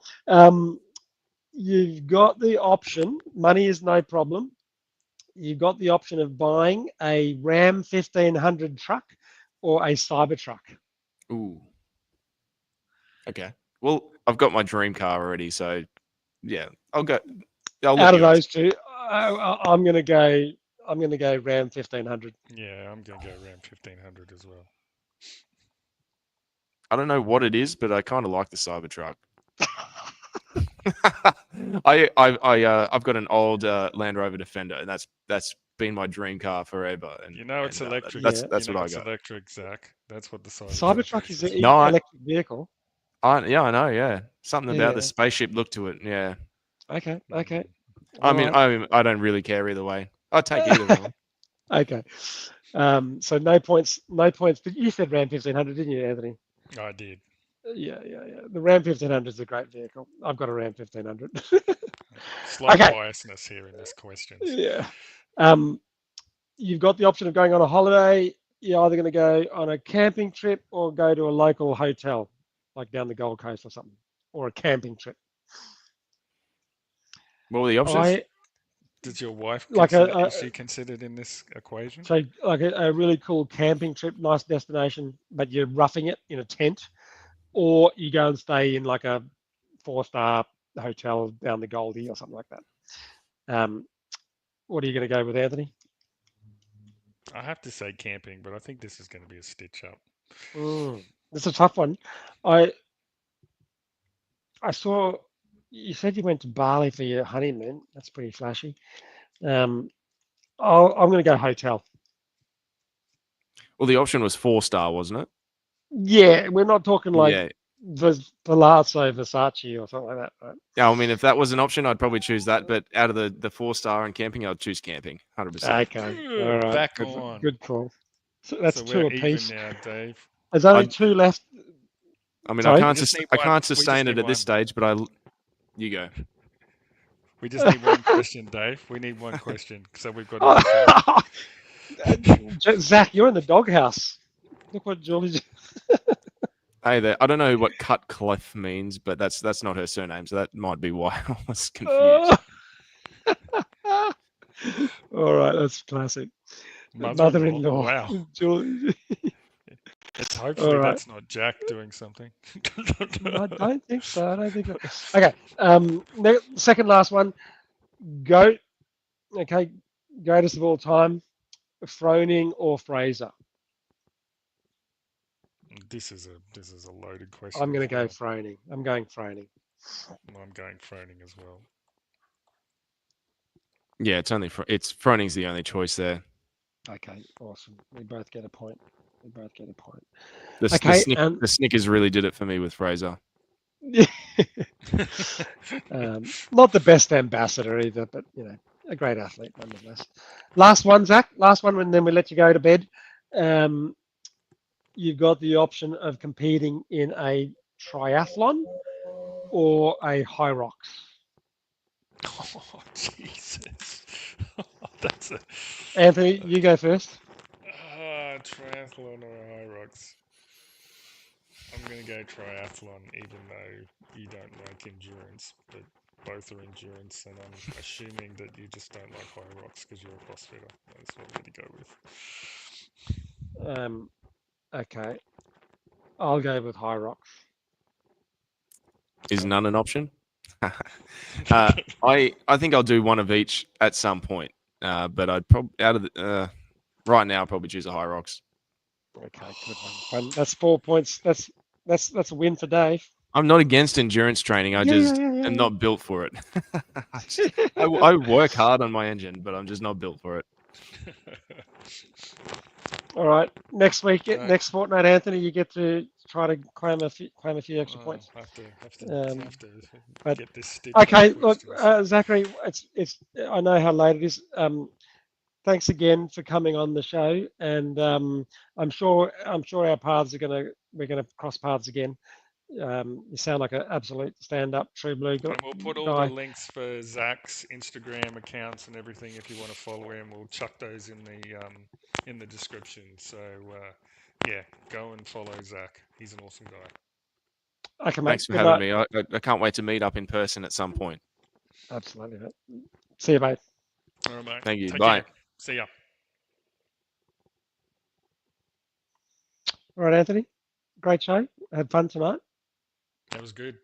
You've got the option, money is no problem. You've got the option of buying a Ram 1500 truck or a Cybertruck.
Ooh. Okay. Well, I've got my dream car already, so yeah, I'll go.
Out of those two, I'm going to go I'm going to go Ram 1500.
Yeah, I'm going to go Ram 1500 as well.
I don't know what it is, but I kind of like the Cybertruck. I've got an old Land Rover Defender, and that's been my dream car forever. And
It's electric.
Yeah.
That's what I
It's
got.
electric, Zach. That's what the
Cybertruck is an
No,
electric vehicle.
yeah, I know. Yeah, something about the
Yeah.
spaceship look to it. Yeah.
Okay.
I
All
mean,
right.
I don't really care either way. I'd take either one.
Okay. So no points. But you said Ram 1500, didn't you, Anthony?
I did.
Yeah. The Ram 1500 is a great vehicle. I've got a Ram 1500.
Slight
Okay.
biasness here in this questions.
Yeah. You've got the option of going on a holiday. You're either going to go on a camping trip or go to a local hotel, like down the Gold Coast or something, or a camping trip.
What were the options?
Does your wife
Like
is she considered in this equation?
So like a really cool camping trip, nice destination, but you're roughing it in a tent, or you go and stay in like a 4-star hotel down the Goldie or something like that. What are you going to go with, Anthony?
I have to say camping, but I think this is going to be a stitch up.
It's a tough one. I saw you said you went to Bali for your honeymoon. That's pretty flashy. I'm going to go hotel.
Well, the option was 4-star, wasn't it?
Yeah, we're not talking like
Yeah.
Palazzo Versace or something like that, right?
Yeah, I mean, if that was an option, I'd probably choose that. But out of the 4-star and camping, I'd choose camping, 100%.
Okay, all right.
Back on.
Good call. So that's
So
two
we're
apiece.
even now, Dave.
There's only
I'd-
2 left.
I mean,
Sorry?
I
just need
can't
one. We just
sustain it
need
at this
one.
stage, but you go.
We just need one question, Dave. We need one question, so we've got.
Zach, you're in the doghouse. Look what Julie.
Hey there. I don't know what Cutcliffe means, but that's not her surname, so that might be why I was confused.
All right, that's classic.
Mother-in-law. Wow.
Julie.
It's hopefully
All right.
that's not Jack doing something.
I don't think so. Okay. Second last one. Goat. Okay. Greatest of all time. Froning or Fraser?
This is a loaded question.
I'm going to
as
go
well.
Froning. I'm going Froning.
I'm going Froning as well.
Yeah, it's Froning's the only choice there.
Okay, awesome. We both get a point.
The Snickers really did it for me with Fraser.
Not the best ambassador either, but a great athlete nonetheless. Last one, Zach. Last one, and then we let you go to bed. You've got the option of competing in a triathlon or a high rocks.
Oh, Jesus. That's a...
Anthony, you go first.
Triathlon or high rocks. I'm going to go triathlon, even though you don't like endurance, but both are endurance, and I'm assuming that you just don't like high rocks because you're a CrossFitter. That's what I'm going to go with.
Okay. I'll go with high rocks.
Is none an option? I think I'll do one of each at some point. But I'd probably right now I'll probably choose a high rocks.
Okay, good one. That's 4 points. That's a win for Dave.
I'm not against endurance training. I am not built for it. I work hard on my engine, but I'm just not built for it.
All right. Next next fortnight, Anthony, you get to try to claim a few extra points.
Have to get this stitch.
Okay, look, Zachary, it's. I know how late it is. Thanks again for coming on the show, and I'm sure our paths we're gonna cross paths again. You sound like an absolute stand-up true blue guy.
And we'll put all the links for Zach's Instagram accounts and everything if you want to follow him. We'll chuck those in the description. So yeah, go and follow Zach. He's an awesome guy.
Okay, mate.
Thanks for having me. I can't wait to meet up in person at some point.
Absolutely. Mate. See you, mate.
All right, mate.
Thank you.
Take
Bye.
care. See ya.
All right, Anthony. Great show. Had fun tonight.
That was good.